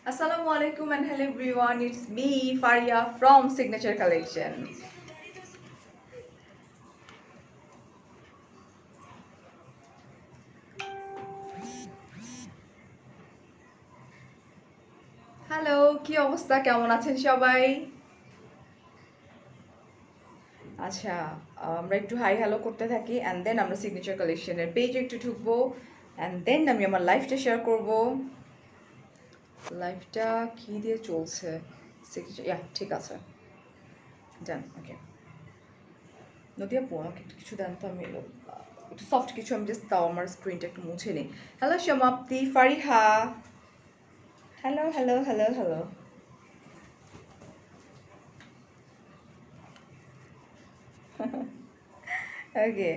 Assalamu alaikum and hello everyone. It's me Faria from Signature Collection. Hello, কি অবস্থা? কেমন আছেন সবাই? আচ্ছা, আমরা একটু হাই হ্যালো করতে থাকি অ্যান্ড দেন আমরা সিগনেচার কালেকশনের পেজে একটু ঢুকবো অ্যান্ড দেন আমি আমার লাইফটা শেয়ার করব। লাইফটা কি দিয়ে চলছে? সিগনেচার, ইয়া ঠিক আছে, ডান। ওকে, নদিয়া আপু আমাকে একটু কিছু দেন তো, আমি একটু সফট কিছু, আমি জাস্ট তাও আমার স্ক্রিনটা একটু মুছে নিই। Hello Samapti, Fariha, hello hello hello hello. Okay,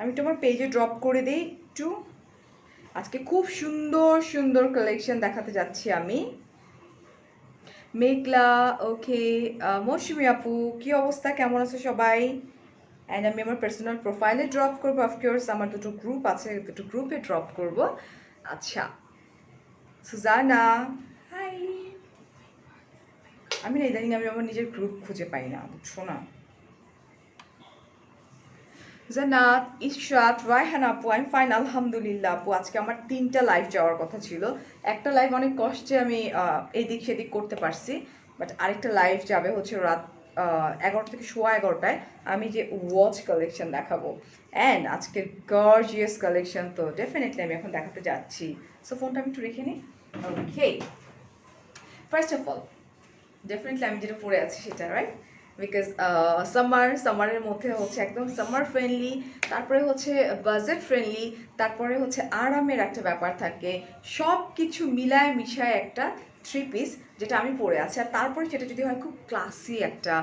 আমি তোমার পেজে ড্রপ করে দিই একটু। আজকে খুব সুন্দর সুন্দর কালেকশন দেখাতে যাচ্ছি আমি। মেঘলা, ওকে, মৌসুমি আপু কি অবস্থা, কেমন আছে সবাই? অ্যান্ড আমি আমার পার্সোনাল প্রোফাইলে ড্রপ করবো, অফকোর্স আমার দুটো গ্রুপ আছে, দুটো গ্রুপে ড্রপ করব। আচ্ছা, সুজানা, হাই। আমি না ইদানিং আমি আমার নিজের গ্রুপ খুঁজে পাই না, বুঝছো না? জান্নাত, ইশরাত, রায়হানা আপু, আমি ফাইন আলহামদুলিল্লাহ আপু। আজকে আমার 3টা লাইভ যাওয়ার কথা ছিল। একটা লাইভ অনেক কষ্টে আমি এদিক সেদিক করতে পারছি, বাট আরেকটা লাইভ যাবে হচ্ছে রাত 11টা থেকে 11:15টায়। আমি যে ওয়াচ কালেকশন দেখাবো অ্যান্ড আজকের গর্জিয়াস কালেকশন, তো ডেফিনেটলি আমি এখন দেখাতে যাচ্ছি। সো ফোনটা আমি একটু রেখে নিই। ওকে, ফার্স্ট অফ অল ডেফিনেটলি আমি যেটা পরে আছি সেটা, রাইট? বিকজ সামারের মধ্যে হচ্ছে একদম সামার ফ্রেন্ডলি, তারপরে হচ্ছে বাজেট ফ্রেন্ডলি, তারপরে হচ্ছে আরামের একটা ব্যাপার থাকে, সব কিছু মিলায় মিশায় একটা থ্রি পিস যেটা আমি পরে আছি। আর তারপরে সেটা যদি হয় খুব ক্লাসি একটা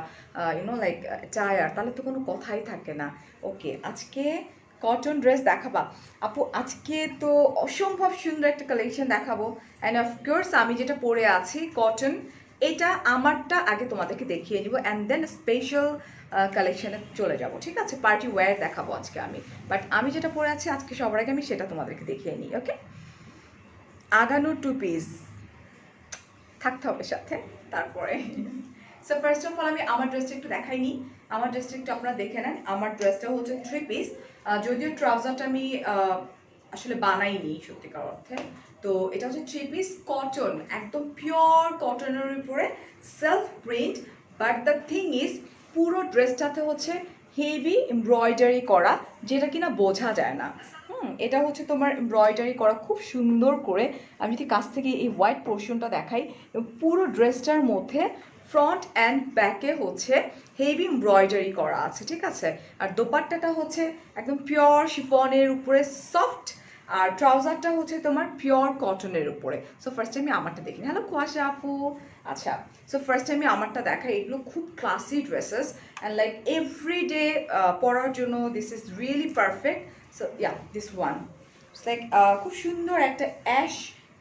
লাইক টায়ার, তাহলে তো কোনো কথাই থাকে না। ওকে, আজকে কটন ড্রেস দেখাবা আপু? আজকে তো অসম্ভব সুন্দর একটা কালেকশন দেখাবো অ্যান্ড অফকোর্স আমি যেটা পরে আছি কটন, এটা আমারটা আগে তোমাদেরকে দেখিয়ে নিব অ্যান্ড দেন স্পেশাল কালেকশনে চলে যাব, ঠিক আছে? পার্টি ওয়্যার দেখাবো আজকে আমি, বাট আমি যেটা পরে আছি আজকে সবার আগে আমি সেটা তোমাদেরকে দেখিয়ে নিই। ওকে, আগানো টু পিস থাকতে হবে সাথে। তারপরে সো ফার্স্ট অফ অল আমি আমার ড্রেসটা একটু দেখাই নিই। আমার ড্রেসটা একটু আপনারা দেখে নেন। আমার ড্রেসটা হচ্ছে থ্রি পিস, যদিও ট্রাউজারটা আমি আসলে বানাইনি সত্যিকার অর্থে। তো এটা হচ্ছে থ্রি পিস কটন, একদম পিওর কটনের উপরে self print, but the thing is পুরো ড্রেসটাতে হচ্ছে হেভি এমব্রয়ডারি করা, যেটা কিনা বোঝা যায় না। এটা হচ্ছে তোমার এমব্রয়ডারি করা খুব সুন্দর করে। আমি যদি কাছ থেকে এই হোয়াইট পোর্শনটা দেখাই, এবং পুরো ড্রেসটার মধ্যে ফ্রন্ট অ্যান্ড ব্যাকে হচ্ছে হেভি এমব্রয়ডারি করা আছে, ঠিক আছে? আর দোপাট্টাটা হচ্ছে একদম পিওর শিফনের উপরে সফট, আর ট্রাউজারটা হচ্ছে তোমার পিওর কটনের উপরে। সো ফার্স্ট আমি আমারটা দেখি। হ্যালো কুয়াশা আপু। আচ্ছা, সো ফার্স্ট আমি আমারটা দেখাই। এগুলো খুব classy dresses and like everyday পরার জন্য this is really perfect. So yeah, this one like খুব সুন্দর একটা অ্যাশ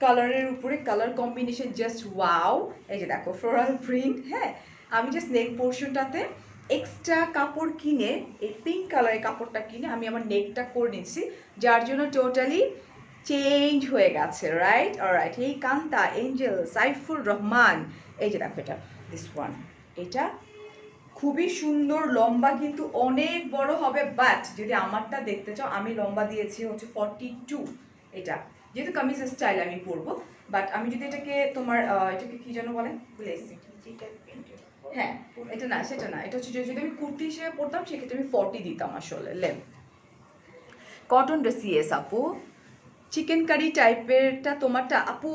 কালারের উপরে কালার কম্বিনেশন, জাস্ট ওয়াও। এই যে দেখো ফ্লোরাল প্রিন্ট, হ্যাঁ। আমি জাস্ট নেক পোর্শনটাতে এক্সট্রা কাপড় কিনে, এই পিঙ্ক কালারের কাপড়টা কিনে আমি আমার নেকটা করে নিচ্ছি, যার জন্য টোটালি চেঞ্জ হয়ে গেছে, রাইট? অলরাইট, এই কান্তা, এঞ্জেল, সাইফুর রহমান, এই যে দেখো এটা, দিস ওয়ান, এটা খুবই সুন্দর, লম্বা কিন্তু অনেক বড় হবে, বাট যদি আমারটা দেখতে চাও আমি লম্বা দিয়েছি হচ্ছে 42। এটা যেহেতু কামিজ স্টাইল আমি পরবো, বাট আমি যদি এটাকে তোমার এটাকে কি যেন বলে, ভুলেছি। হ্যাঁ, এটা না, সেটা না, এটা হচ্ছে যদি আমি কুর্তি হিসেবে পরতাম সেক্ষেত্রে আমি 40 দিতাম আসলে লেম। কটন ড্রেস, ইয়েস আপু। চিকেন কারি টাইপেরটা তোমারটা আপু?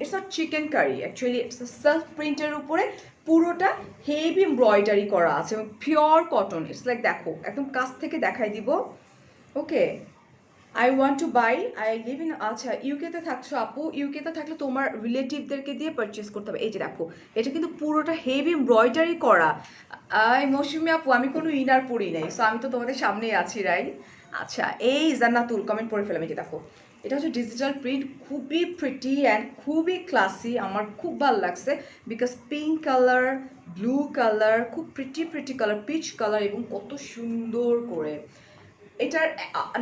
It's not chicken curry, actually it's self প্রিন্টের উপরে পুরোটা হেভি এমব্রয়ডারি করা আছে এবং পিওর কটন। ইটস লাইক দেখো, একদম কাছ থেকে দেখাই দিব। Okay, I want to buy, I live in, আচ্ছা ইউকেতে থাকছো আপু? ইউকেতে থাকলে তোমার রিলেটিভদেরকে দিয়ে পারচেস করতে হবে। এই যে দেখো, এটা কিন্তু পুরোটা হেভি এমব্রয়ডারি করা। মৌসুমি আপু, আমি কোনো ইনার পরি নাই, সো আমি তো তোমাদের সামনেই আছি, রাইট? আচ্ছা, এই জান্নাতুল কমেন্ট পড়ে ফেলাম। এই যে দেখো, এটা হচ্ছে ডিজিটাল প্রিন্ট, খুবই প্রিটি অ্যান্ড খুবই ক্লাসি, আমার খুব ভালো লাগছে। Because pink colour, blue colour, খুব pretty pretty colour, peach colour, এবং কত সুন্দর করে এটার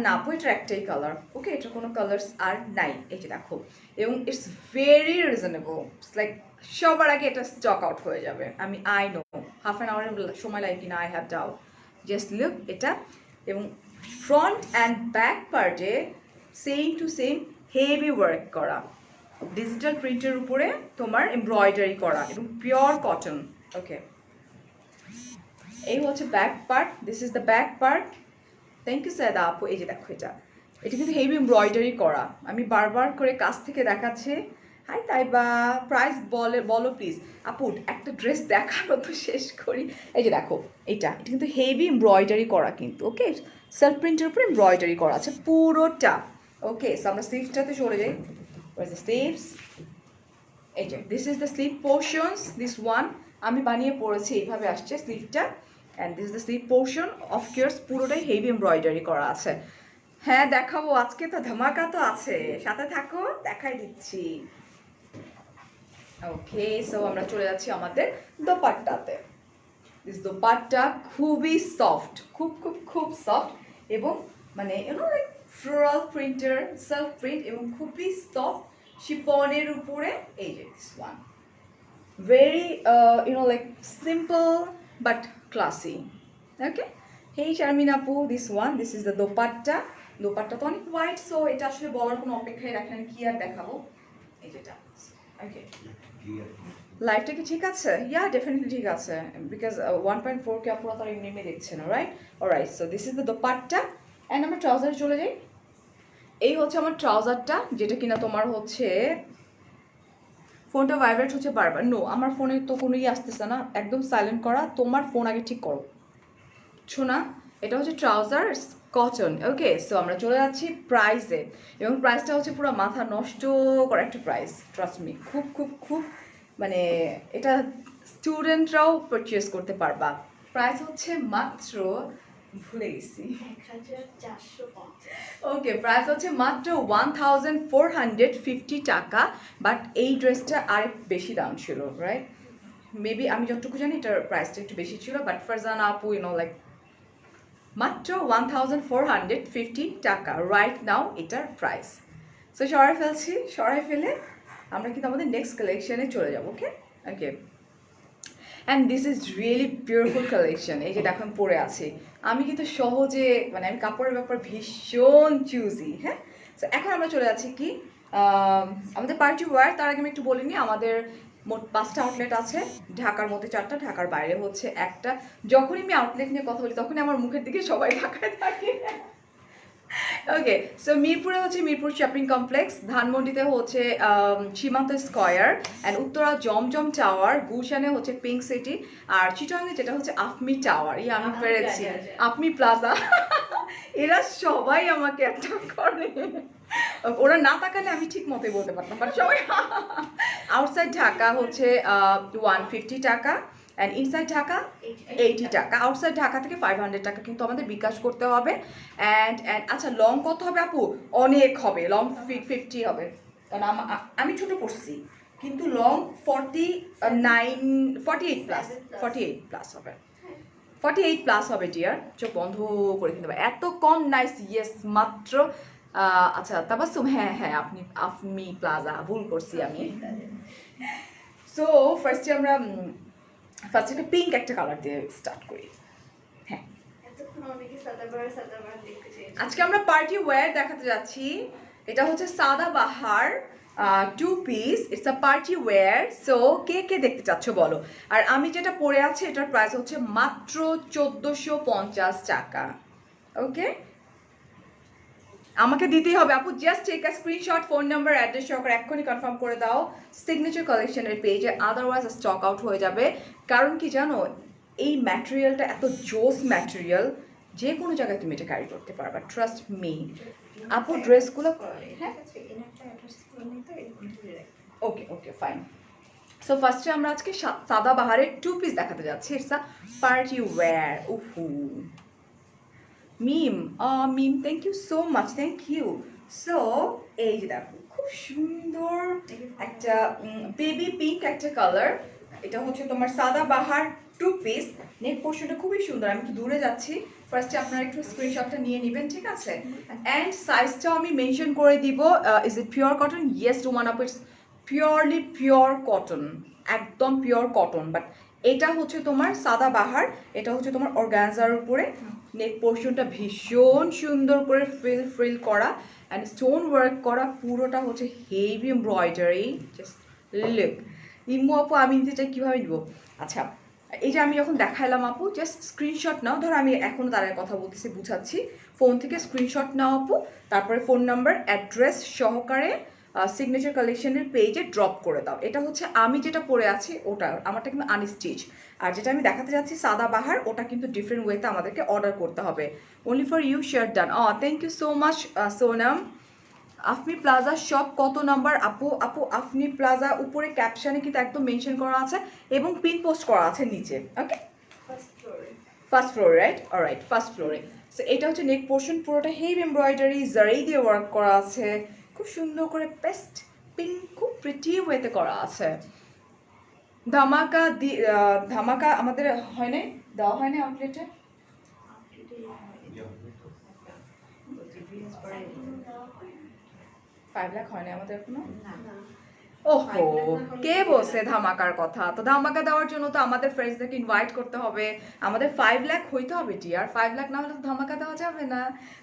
না আপু এটার একটাই কালার, ওকে, এটার কোনো কালার্স আর নাই, এই যে দেখো, এবং it's very reasonable, it's like সবার আগে এটা স্টক আউট হয়ে যাবে, আমি আই নো হাফ অ্যান আওয়ারের সময় লাগে কিনা, I have doubt, just look এটা, এবং ফ্রন্ট অ্যান্ড ব্যাক পার্টে same to same heavy work করা, ডিজিটাল প্রিন্টের উপরে তোমার এমব্রয়ডারি করা এবং পিওর কটন, ওকে। এই হচ্ছে back part, this is the back part, thank you Sayda আপু, এই যে দেখো এটা কিন্তু হেভি এমব্রয়ডারি করা, আমি বারবার করে কাছ থেকে দেখাচ্ছি। হাই তাই বা প্রাইস বলো প্লিজ আপু, একটা ড্রেস দেখানো তো শেষ করি, এই যে দেখো এটা কিন্তু হেভি এমব্রয়ডারি করা কিন্তু, ওকে, সেলফ প্রিন্টের উপরে এমব্রয়ডারি করা আছে পুরোটা, ওকে। সো আমরা স্লিভসটাতে চলে যাই, স্লিভস, এই যে this is the sleeve portions, this one আমি বানিয়ে পড়েছি, এইভাবে আসছে স্লিভটা, and this is the sleeve portion, of course পুরোটাই হেভি এমব্রয়ডারি করা আছে। হ্যাঁ দেখাবো, আজকে তো ধামাকা তো আছে, সাথে থাকো, দেখাই দিচ্ছি। ওকে, সো আমরা চলে যাচ্ছি আমাদের দোপাট্টাতে। দিস দোপাট্টা খুবই সফট, খুব খুব খুব সফট, এবং মানে like floral printer, self print, এবং খুবই সফট শিফনের উপরে, এই যে this one very like simple but classy, okay. Hey Sharmin আপু, this one, this is the dupatta, dupatta তো অনেক হোয়াইট, সো এটা আসলে বলার কোনো অপেক্ষায় রাখেন, কি আর দেখাবো, এই যেটা, ওকে। লাইভটা কি ঠিক আছে? ইয়া ডেফিনেটলি ঠিক আছে, বিকজ 1.4 কে আপুরা তার এমনি দেখছে না, right? Alright, so this is the dupatta, and আমরা ট্রাউজারে চলে যাই। এই হচ্ছে আমার ট্রাউজারটা, যেটা কিনা তোমার হচ্ছে ফোনটা ভাইব্রেট হচ্ছে বারবার, নো আমার ফোনে তো কোনো আসতেছে না, একদম সাইলেন্ট করা, তোমার ফোন আগে ঠিক করো, শোনা। এটা হচ্ছে ট্রাউজার কটন, ওকে। সো আমরা চলে যাচ্ছি প্রাইসে, এবং প্রাইসটা হচ্ছে পুরো মাথা নষ্ট করা একটা প্রাইস, ট্রাস্ট মি, খুব খুব খুব মানে এটা স্টুডেন্টরাও পারচেস করতে পারবা। প্রাইস হচ্ছে মাত্র, ভুলে গেছি, ওকে, প্রাইস হচ্ছে মাত্র 1450 টাকা, বাট এই ড্রেসটা আরেক বেশি দাম ছিল, রাইট? মেবি আমি যতটুকু জানি এটার প্রাইসটা একটু বেশি ছিল, বাট ফারজানা আপু লাইক মাত্র 1450 টাকা রাইট নাও এটার প্রাইস। সো সরাই ফেলে আমরা কিন্তু আমাদের নেক্সট কালেকশনে চলে যাবো, okay okay. And this is really beautiful collection, এই যেটা এখন পরে আছি, আমি কিন্তু সহজে মানে আমি কাপড়ের ব্যাপার ভীষণ চুজি, হ্যাঁ। সো এখন আমরা চলে যাচ্ছি কি আমাদের পার্টি ওয়্যার, তার আগে আমি একটু বলিনি, আমাদের মোট 5টা আউটলেট আছে, ঢাকার মধ্যে 4টা, ঢাকার বাইরে হচ্ছে একটা। যখনই আমি আউটলেট নিয়ে কথা বলি তখনই আমার মুখের দিকে সবাই তাকায় থাকে, ওকে। সো মিরপুরে হচ্ছে মিরপুর শপিং কমপ্লেক্স, ধানমন্ডিতে হচ্ছে সীমান্ত square, and Uttara Zamzam tower, গুলশানে হচ্ছে পিঙ্ক সিটি, আর চিটাগাংয়ে যেটা হচ্ছে আফমি টাওয়ার, আমি পেরেছি, আফমি প্লাজা। এরা সবাই আমাকে অ্যাটাক করে, ওরা না তাকালে আমি ঠিক মতোই বলতে পারতাম, বাট সবাই। আউটসাইড ঢাকা হচ্ছে 150 টাকা, অ্যান্ড ইনসাইড ঢাকা 80 টাকা, আউটসাইড ঢাকা থেকে 500 টাকা কিন্তু আমাদের বিকাশ করতে হবে। অ্যান্ড আচ্ছা লং কত হবে আপু? অনেক হবে, লং 50 হবে, কারণ আমি ছোট পড়ছি, কিন্তু লং 48 প্লাস হবে, 48 প্লাস হবে ডিয়ার, চোখ বন্ধ করে কিনতে হবে, এত কম, নাইস, ইয়েস, মাত্র আচ্ছা তাবাসসুম, হ্যাঁ হ্যাঁ আপনি আফমি প্লাজা, ভুল করছি আমি। সো ফার্স্টে আমরা একটা পিঙ্ক একটা কালার দিয়ে স্টার্ট করি, হ্যাঁ। আজকে আমরা পার্টি ওয়্যার দেখাতে যাচ্ছি, এটা হচ্ছে Sadabahar 2 piece, it's a party wear. So কে কে দেখতে চাচ্ছ বলো, আর আমি যেটা পরে আছি এটার প্রাইস হচ্ছে মাত্র 1450 টাকা, ওকে। আমাকে দিতেই হবে আপু, just take a screenshot, phone number, address সহকারে এক্ষুনি কনফার্ম করে দাও সিগনেচার কালেকশনের পেজে, আদারওয়াইজ স্টক আউট হয়ে যাবে। কারণ কি জানো, এই ম্যাটেরিয়ালটা এত জোস ম্যাটেরিয়াল, যে কোনো জায়গায় তুমি এটা ক্যারি করতে পারবা, ট্রাস্ট মি। আপু ড্রেসগুলো, হ্যাঁ ওকে ওকে ফাইন। সো ফার্স্টে আমরা আজকে সাদাবাহারের 2 পিস দেখাতে যাচ্ছি, ইটস আ পার্টি ওয়্যার। উহু মিম, মিম thank you so much, thank you. So এই যে দেখো খুব সুন্দর একটা বেবি পিঙ্ক একটা কালার, এটা হচ্ছে তোমার সাদা বাহার 2 পিস। নেক পোর্শনটা খুবই সুন্দর। আমি একটু দূরে যাচ্ছি, ফার্স্টে আপনারা একটু স্ক্রিনশটটা নিয়ে নেবেন, ঠিক আছে? অ্যান্ড সাইজটাও আমি মেনশন করে দিব। Is it pure cotton? Yes Ruman আপু, ইটস পিওরলি পিওর কটন, একদম পিওর কটন। বাট এটা হচ্ছে তোমার সাদা বাহার, এটা হচ্ছে তোমার অর্গানজার উপরে। নেক পোর্শনটা ভীষণ সুন্দর করে ফ্রিল ফ্রিল করা অ্যান্ড স্টোন ওয়ার্ক করা, পুরোটা হচ্ছে হেভি এমব্রয়ডারি। Just look. ইমু আপু আমি নিতে চাই, কীভাবে নিব? আচ্ছা, এই যে আমি যখন দেখাইলাম আপু, জাস্ট স্ক্রিনশট নাও। ধরো আমি এখনও তার কথা বলতেছি, বুঝাচ্ছি। ফোন থেকে স্ক্রিনশট নাও আপু, তারপরে ফোন নাম্বার অ্যাড্রেস সহকারে সিগনেচার কালেকশনের পেজে ড্রপ করে দাও। এটা হচ্ছে আমি যেটা পরে আছি ওটা, আমারটা কিন্তু আনস্টিচ। আর যেটা আমি দেখাতে যাচ্ছি সাদা বাহার, ওটা কিন্তু ডিফারেন্ট ওয়েতে আমাদেরকে অর্ডার করতে হবে। Only for you, share done. Thank you so much Sonam. AFMI plaza shop কত নাম্বার আপু? আপু আফমি প্লাজা উপরে ক্যাপশনে কিন্তু একদম মেনশন করা আছে এবং পিন পোস্ট করা আছে নিচে। Okay, first floor, right? Alright, first ফ্লোরে। সো এটা হচ্ছে নেক পোর্শন, পুরোটা হেভি এমব্রয়ডারি জারি দিয়ে ওয়ার্ক করা আছে, খুব সুন্দর করে পেস্ট পিঙ্ক, খুব প্রিটি ওয়েতে করা আছে। ধামাকা ধামাকা আমাদের হয় নাই, দেওয়া হয় না আউটলেটে। 5 লাখ হয় না আমাদের এখনো। ওহো, কে বলছে ধামাকার কথা? তো ধামাকা দেওয়ার জন্য তো আমাদের ফ্রেন্ডসদেরকে ইনভাইট করতে হবে, আমাদের 5 লাখ হইতে হবে টিয়ার। 5 লাখ না হলে তো ধামাকা দেওয়া যাবে না।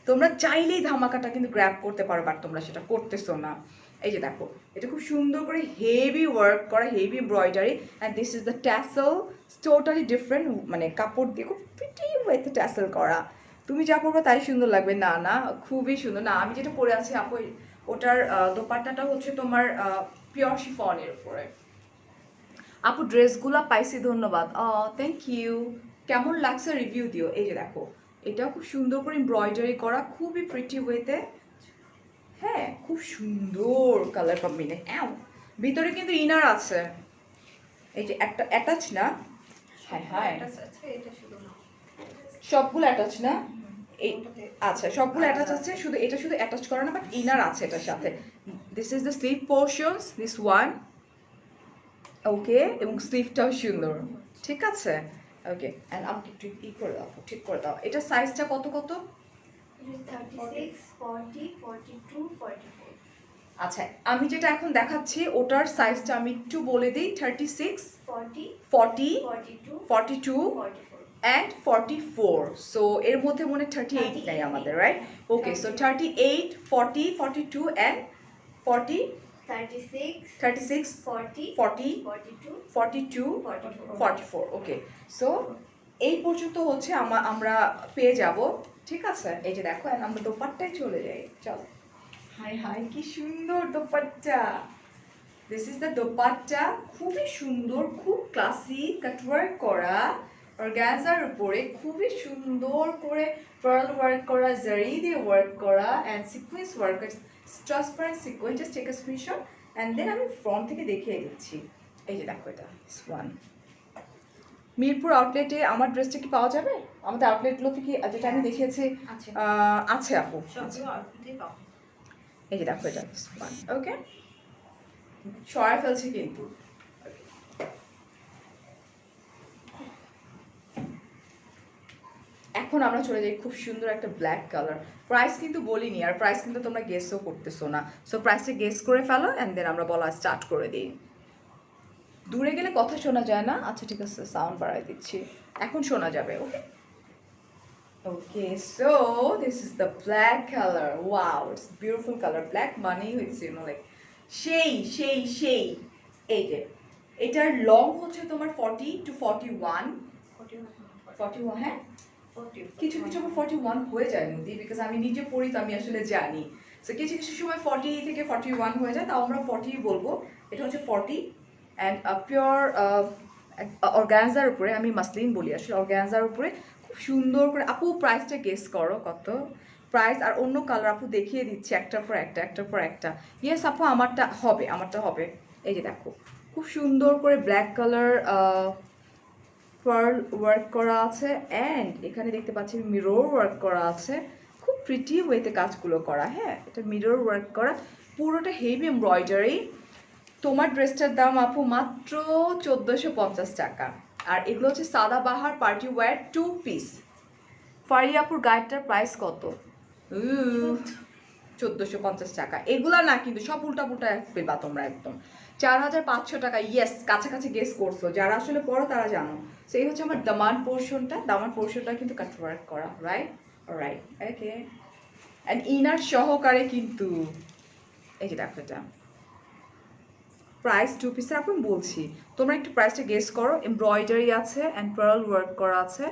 তোমরা চাইলেই ধামাকাটা কিন্তু গ্র্যাব করতে পারো, বাট তোমরা সেটা করতেছো না। এই যে দেখো, এটা খুব সুন্দর করে হেভি ওয়ার্ক করা, heavy embroidery, and this is the tassel. Totally different, মানে কাপড় দিয়ে খুব প্রিটি ওয়েতে ট্যাসেল করা। তুমি যা পরবে তাই সুন্দর লাগবে? না না, খুবই সুন্দর। না, আমি যেটা পরে আছি আপু, ওটার দোপাট্টাটা হচ্ছে তোমার পিওর শিফনের উপরে। আপু ড্রেসগুলো পাইছি, ধন্যবাদ। Thank you. কেমন লাগছে রিভিউ দিও। এই যে দেখো, এটাও খুব সুন্দর করে এমব্রয়ডারি করা, খুবই প্রিটি ওয়েতে। হ্যাঁ, খুব সুন্দর কালার কম্বিনেশন। ভিতরে কিন্তু ইনার আছে, এই যে একটা অ্যাটাচ না? হ্যাঁ হ্যাঁ, সবগুলো অ্যাটাচ না? এই আচ্ছা, সবগুলো অ্যাটাচ আছে, শুধু এটা শুধু অ্যাটাচ করা না, বাট ইনার আছে এটার সাথে। This is the sleeve portions, this one. Okay, এবং স্লিভটাও সুন্দর, ঠিক আছে? ওকে, অ্যান্ড আমাকে একটু ই করে দাও, ঠিক করে দাও। এটা সাইজটা কত কত? 36, 40, 42, 44। আচ্ছা, আমি যেটা এখন দেখাচ্ছি ওটার সাইজটা আমি একটু বলে দিই। 36, 40, 40, 42, 42 44. and 44. সো এর মধ্যে মনে 38 নাই আমাদের, right? Okay, so 38, 40, 42 and 40, 36, 36, 40, 40, 42, 42, 44. 44. Okay, so এই পর্যন্ত হচ্ছে আমরা পেয়ে যাব, ঠিক আছে? এই যে দেখো, and আমরা দোপাট্টায় চলে যাই, চলো। হাই হাই, কি সুন্দর dupatta! This is the dupatta, খুবই সুন্দর, খুব ক্লাসি, কাটওয়ার্ক করা, অর্গানজার উপরে খুবই সুন্দর করে পার্ল ওয়ার্ক করা, জারি দিয়ে ওয়ার্ক করা, and sequence work, transparent sequence. Just take a screenshot and then আমি ফ্রন্ট থেকে দেখিয়ে দিচ্ছি। এই যে দেখো, এটা ওয়ান। মিরপুর আউটলেটে আমার ড্রেসটা কি পাওয়া যাবে? আমাদের আউটলেটগুলোতে কি, যেটা আমি দেখিয়েছি, আছে আপু? এই যে দেখো, এটা ওয়ান। ওকে, সরাই ফেলছি কিন্তু। এখন আমরা চলে যাই খুব সুন্দর একটা ব্ল্যাক কালার। প্রাইস কিন্তু বলিনি, আর প্রাইস কিন্তু তোমরা গেসও করতেছো না। সো প্রাইসটা গেস করে ফেলো অ্যান্ড দেন আমরা বলা স্টার্ট করে দিই। দূরে গেলে কথা শোনা যায় না। আচ্ছা ঠিক আছে, সাউন্ড বাড়াই দিচ্ছি, এখন শোনা যাবে। Okay okay, so this is the black colour. Wow, it's beautiful colour. Black মানেই হচ্ছে লাইক সেই সেই সেই। এই যে এটার লং হচ্ছে তোমার 40 to 41, 41, হ্যাঁ কিছু কিছু 41 হয়ে যায় নদী, বিকজ আমি নিজে পড়ি তো আমি আসলে জানি। সো কিছু কিছু সময় 40 থেকে 41 হয়ে যায়, তাও আমরা 40 বলবো। এটা হচ্ছে 40 অ্যান্ড পিওর অর্গানজার উপরে, আমি মাসলিন বলি আসলে, অর্গানজার উপরে খুব সুন্দর করে। আপু প্রাইসটা গেস করো কত প্রাইস, আর অন্য কালার আপু দেখিয়ে দিচ্ছি একটার পর একটা, একটার পর একটা। ইয়েস আপু, আমারটা হবে, আমারটা হবে। এই যে দেখো, খুব সুন্দর করে ব্ল্যাক কালার পার্ল ওয়ার্ক করা আছে, অ্যান্ড এখানে দেখতে পাচ্ছি মিরর ওয়ার্ক করা আছে, খুব প্রিটি ওয়েতে কাজগুলো করা। হ্যাঁ, এটা মিরর ওয়ার্ক করা, পুরোটা হেভি এমব্রয়ডারি। তোমার ড্রেসটার দাম আপু মাত্র 1450 টাকা। আর এগুলো হচ্ছে Sadabahar party wear 2 piece. Faria আপুর গায়েরটার প্রাইস কত? 1450 টাকা। এগুলা না কিন্তু সব উল্টা পুল্টা পেবা তোমরা একদম। 4500 টাকা। ইয়েস, কাছাকাছি গেস করছো, যারা আসলে পড়ো তারা জানো। তো এই হচ্ছে আমার দামান পোর্শনটা কিন্তু কাটওয়ার্ক করা, right? Right, okay. And inner সহকারে কিন্তু এই যে দেখো এটা প্রাইস 2 পিসের আপনি বলছি, তোমরা একটু প্রাইসটা গেস করো। এমব্রয়ডারি আছে অ্যান্ড পার্ল ওয়ার্ক করা আছে।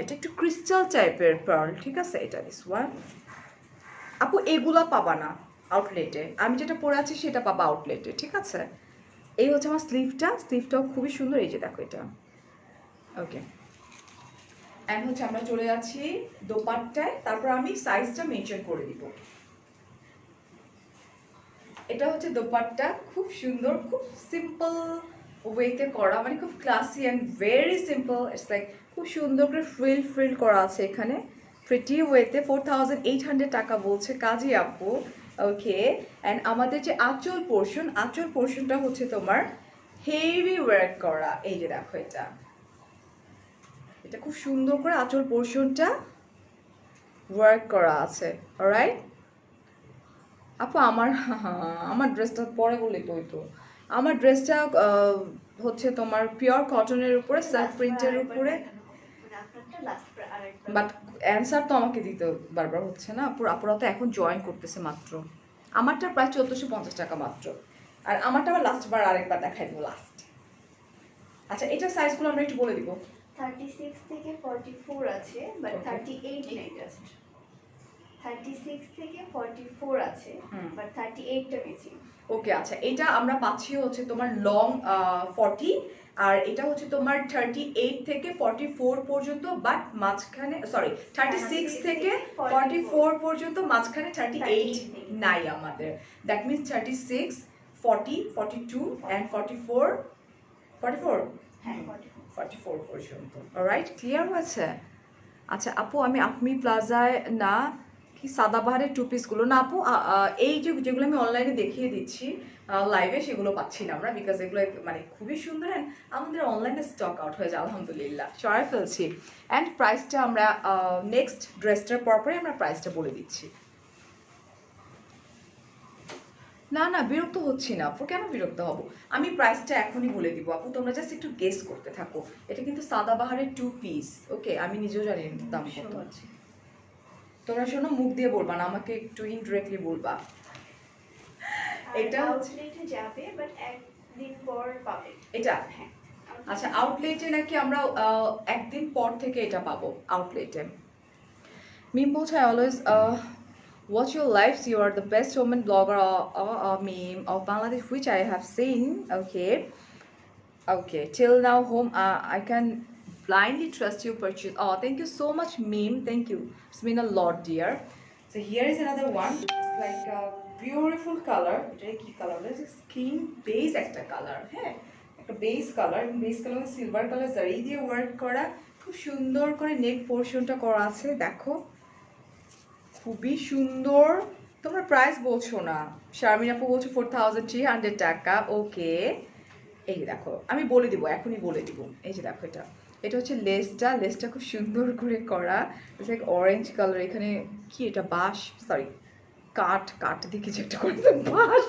এটা একটু ক্রিস্টাল টাইপের পার্ল, ঠিক আছে? এটা দিস ওয়ান আপু, এগুলা পাবা না আউটলেটে। আমি যেটা পরে আছি সেটা পাবা আউটলেটে, ঠিক আছে? এই হচ্ছে আমার স্লিভটাও খুবই সুন্দর। এই যে দেখো এটা, ওকে। অ্যান্ড হচ্ছে আমরা চলে যাচ্ছি দোপাট্টায়, তারপর আমি সাইজটা মেনশন করে দিব। এটা হচ্ছে দোপাট্টা, খুব সুন্দর, খুব সিম্পল ওয়েতে করা, মানে খুব classy and very simple. It's like খুব সুন্দর করে ফ্রিল করা আছে এখানে, প্রিটি ওয়েতে। 4800 টাকা বলছে কাজী আপু, ওকে। অ্যান্ড আমাদের যে আঁচল পোর্শনটা হচ্ছে তোমার হেভি ওয়ার্ক করা। এই যে দেখো এটা খুব সুন্দর করে আঁচল পোর্শনটা ওয়ার্ক করা আছে, অলরাইট আপু। আমার ড্রেসটা পরে বললেই তো হইতো। আমার ড্রেসটা হচ্ছে তোমার পিওর কটনের উপরে, সেলফ প্রিন্টের উপরে। বাট অ্যান্সার তো আমাকে দিতে বারবার হচ্ছে না আপুরা তো এখন জয়েন করতেছে মাত্র। আমারটা প্রায় 1450 টাকা মাত্র। আর আমারটা আবার লাস্টবার আরেকবার দেখাই দেবো লাস্ট। আচ্ছা, এটা সাইজগুলো আমরা একটু বলে দিব। 36 থেকে 44 আছে, বাট 38 নেই জাস্ট। 36 থেকে 44 আছে, বাট 38টা বেশি। ওকে, আচ্ছা, এটা আমরা পাচ্ছি হচ্ছে তোমার লং 40, আর এটা হচ্ছে তোমার 38 থেকে 44 পর্যন্ত, বাট মাঝখানে 36 থেকে 44 পর্যন্ত, মাঝখানে 38 নাই আমাদের। দ্যাট মিনস 36, 40, 42 অ্যান্ড 44 হ্যাঁ, 44 পর্যন্ত। অলরাইট, ক্লিয়ার হয়েছে? আচ্ছা আপু, আমি আপমি প্লাজায় না কি সাদাবাহারের 2 পিসগুলো না আপু, এই যেগুলো আমি অনলাইনে দেখিয়ে দিচ্ছি লাইভে, সেগুলো পাচ্ছি না আমরা, বিকজ এগুলো মানে খুবই সুন্দর অ্যান্ড আমাদের অনলাইনে স্টক আউট হয়ে যায় আলহামদুলিল্লাহ, সরাই ফেলছি। অ্যান্ড প্রাইসটা আমরা নেক্সট ড্রেসটার পরপরই আমরা প্রাইসটা বলে দিচ্ছি। না বিরক্ত হচ্ছি না আপু, কেন বিরক্ত হব? আমি প্রাইসটা এখনই বলে দিব আপু, তোমরা জাস্ট একটু গেস করতে থাকো। এটা কিন্তু সাদাবাহারের 2 পিস, ওকে। আমি নিজেও জানি দাম কত আছে। তোমরা শোনো, মুখ দিয়ে বলবা না, আমাকে একটু ইনডিরেক্টলি বলবা। এটা আউটলেটে যাবে, বাট একদিন পর পাবে। এটা হ্যাঁ, আচ্ছা, আউটলেটে নাকি আমরা একদিন পর থেকে এটা পাবো আউটলেটে। মিম বলছে, I always watch your lives. You are the best woman blogger or meme of Bangladesh, which I have seen. Okay, till now home I can blindly trust you purchase. Oh, thank you so much, meme. Thank you. It's been a lot, dear. So here is another one. It's like a beautiful color. It's a color. This is skin base একটা color. হ্যাঁ, একটা base color. Base color silver color জারি দিয়ে work করা, খুব সুন্দর করে নেক পোর্শনটা করা আছে। দেখো খুবই সুন্দর। তোমরা প্রাইস বলছো না, শারমিন আপু বলছো 4300 টাকা, ওকে। এই দেখো, আমি বলে দিব, এখনই বলে দিব। এই যে দেখো, এটা হচ্ছে লেসটা খুব সুন্দর করে করা, লাইক অরেঞ্জ কালার। এখানে কি এটা বাঁশ, কাঠ দিয়ে কিছু একটা করতে, বাঁশ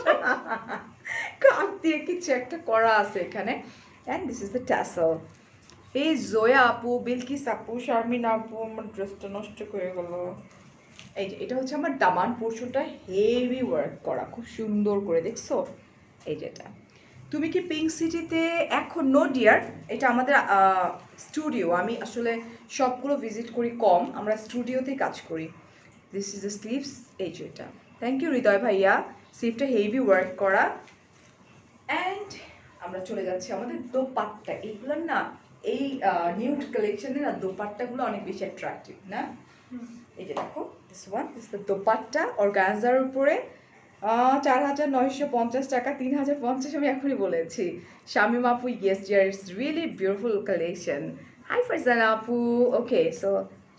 কাঠ দিয়ে কিছু একটা করা আছে এখানে। And this is the tassel. এই জয়া আপু, বিলকিস আপু, শারমিন আপু, আমার ড্রেসটা নষ্ট করে গেল। এই যে এটা হচ্ছে আমার দামান পোর্শনটা হেভি ওয়ার্ক করা, খুব সুন্দর করে, দেখছো? এই যেটা তুমি কি পিঙ্ক সিটিতে এখন? নো ডিয়ার, এটা আমাদের স্টুডিও। আমি আসলে সবগুলো ভিজিট করি কম, আমরা স্টুডিওতেই কাজ করি। This is the sleeves. এই যে এটা, থ্যাংক ইউ হৃদয় ভাইয়া। স্লিভটা হেভি ওয়ার্ক করা। অ্যান্ড আমরা চলে যাচ্ছি আমাদের দোপাট্টা। এইগুলোর না, এই নিউড কালেকশনের না দোপাট্টাগুলো অনেক বেশি অ্যাট্রাকটিভ না? এই যে দেখো, this one is the dupatta অর্গানজার উপরে, 4950 টাকা, 3050 আমি এখনই বলেছি। শামিম আপু, yes dear, it's really beautiful collection. Hi Farzana আপু, ওকে। সো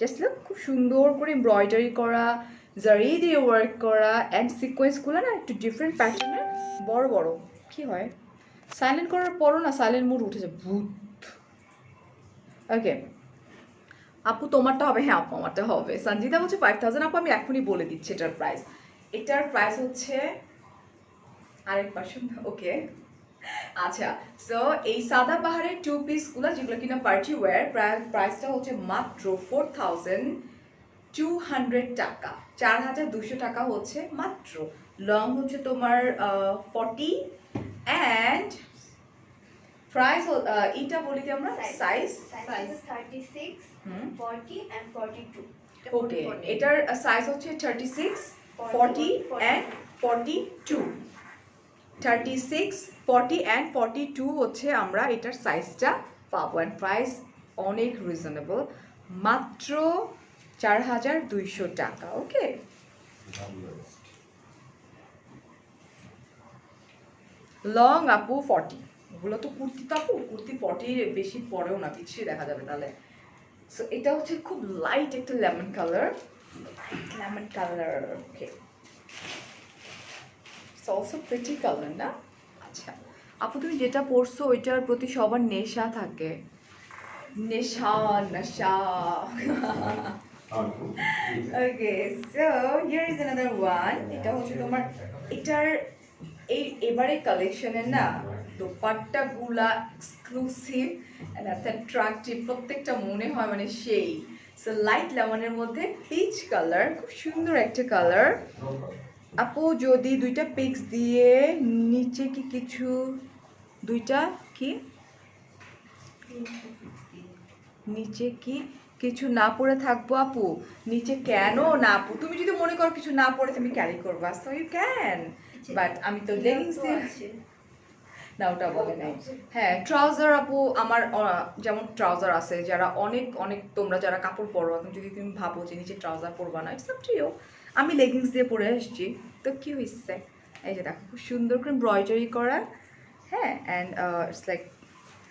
জাস্ট লুক, খুব সুন্দর করে এমব্রয়ডারি করা, জারি দিয়ে ওয়ার্ক করা, অ্যান্ড সিকোয়েন্সগুলো না একটু ডিফারেন্ট প্যাটার্নের, বড় কি কি হয় সাইলেন্ট করার পরও না সাইলেন্ট মোড উঠেছে ভূত। ওকে আপু তোমারটা হবে, হ্যাঁ আপু আমারটা হবে। সঞ্জিতা বলছে 5000। আপু আমি এখনই বলে দিচ্ছি এটার প্রাইস। এটার প্রাইস হচ্ছে আরেক পার্সেন্ট। ওকে আচ্ছা, সো এই সাদা পাহাড়ের 2 পিসগুলো যেগুলো কিনা পার্টি ওয়্যার, প্রাইসটা হচ্ছে মাত্র 4200 টাকা, 4200 টাকা হচ্ছে মাত্র। লং হচ্ছে তোমার 40 অ্যান্ড প্রাইস এটা বলি কি আমরা সাইজ 36, 40 and 42. ওকে এটার সাইজ হচ্ছে 36, 40 অ্যান্ড 42। 36, 40 অ্যান্ড 42 হচ্ছে আমরা এটার সাইজটা পাবো। অ্যান্ড প্রাইস অনেক রিজনেবল, মাত্র 4200 টাকা। ওকে লং আপু 40, ওগুলো তো কুর্তি তো আপু, কুর্তি 40 বেশি পরেও না, পিছিয়ে দেখা যাবে তাহলে। সো এটা হচ্ছে খুব লাইট একটা লেমন কালার, ওকে অলসো প্রিটি কালার না। আচ্ছা আপু তুমি যেটা পরছো ওইটার প্রতি সবার নেশা থাকে, নেশা নেশা। Okay so here is another one. এটা হচ্ছে তোমার এটার এবারে কালেকশনের না দোপাট্টা গুলা এক্সক্লুসিভ এন্ড অ্যাট্রাকটিভ, প্রত্যেকটা মনে হয় মানে সেই। সো লাইট লেমনের মধ্যে পিচ কালার, খুব সুন্দর একটা কালার। আপু যদি দুইটা পিক্স দিয়ে নিচে কি কিছু, দুইটা কি নিচে কি কিছু না পরে থাকবো আপু? নিচে কেন না আপু, তুমি যদি মনে করো কিছু না পরে তুমি ক্যারি করবা সো ইউ ক্যান, বাট আমি তো লেগিংস দিয়ে না ওটা বলে নাই। হ্যাঁ ট্রাউজার আপু আমার যেমন ট্রাউজার আছে যারা অনেক অনেক, তোমরা যারা কাপড় পরো এখন যদি তুমি ভাবো যে নিচে ট্রাউজার পরবা না, ইটস আপ টু ইউ। আমি লেগিংস দিয়ে পরে আসছি তো কি হয়েছে, এই যে দেখো খুব সুন্দর করে এমব্রয়ডারি করা, হ্যাঁ and it's like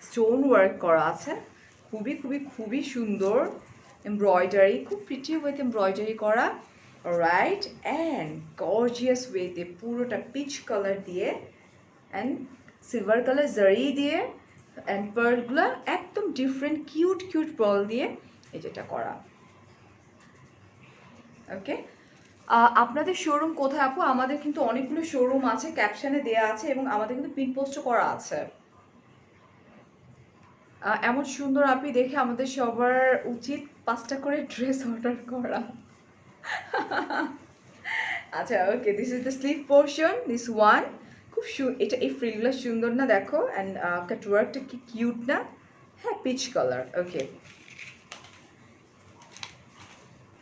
stone work করা আছে, খুবই খুবই খুবই সুন্দর এমব্রয়ডারি, খুব প্রিটি ওয়েতে এমব্রয়ডারি করা, রাইট অ্যান্ড গর্জিয়াস ওয়েতে পুরোটা পিচ কালার দিয়ে অ্যান্ড সিলভার কালার জারি দিয়ে অ্যান্ড পার্লগুলো একদম ডিফারেন্ট কিউট কিউট পার্ল দিয়ে এই যেটা করা। ওকে আপনাদের শোরুম কোথায় আপু? আমাদের কিন্তু অনেকগুলো শোরুম আছে, ক্যাপশনে দেয়া আছে এবং আমাদের কিন্তু পিন পোস্টও করা আছে। এমন সুন্দর আপনি দেখে আমাদের সবার উচিত 5টা করে ড্রেস অর্ডার করা। আচ্ছা okay this is the sleeve portion, this one খুব এটা এই ফ্রিলগুলো সুন্দর না দেখো, অ্যান্ড কাটওয়ার্কটা কি কিউট না, হ্যাঁ পিচ কালার। ওকে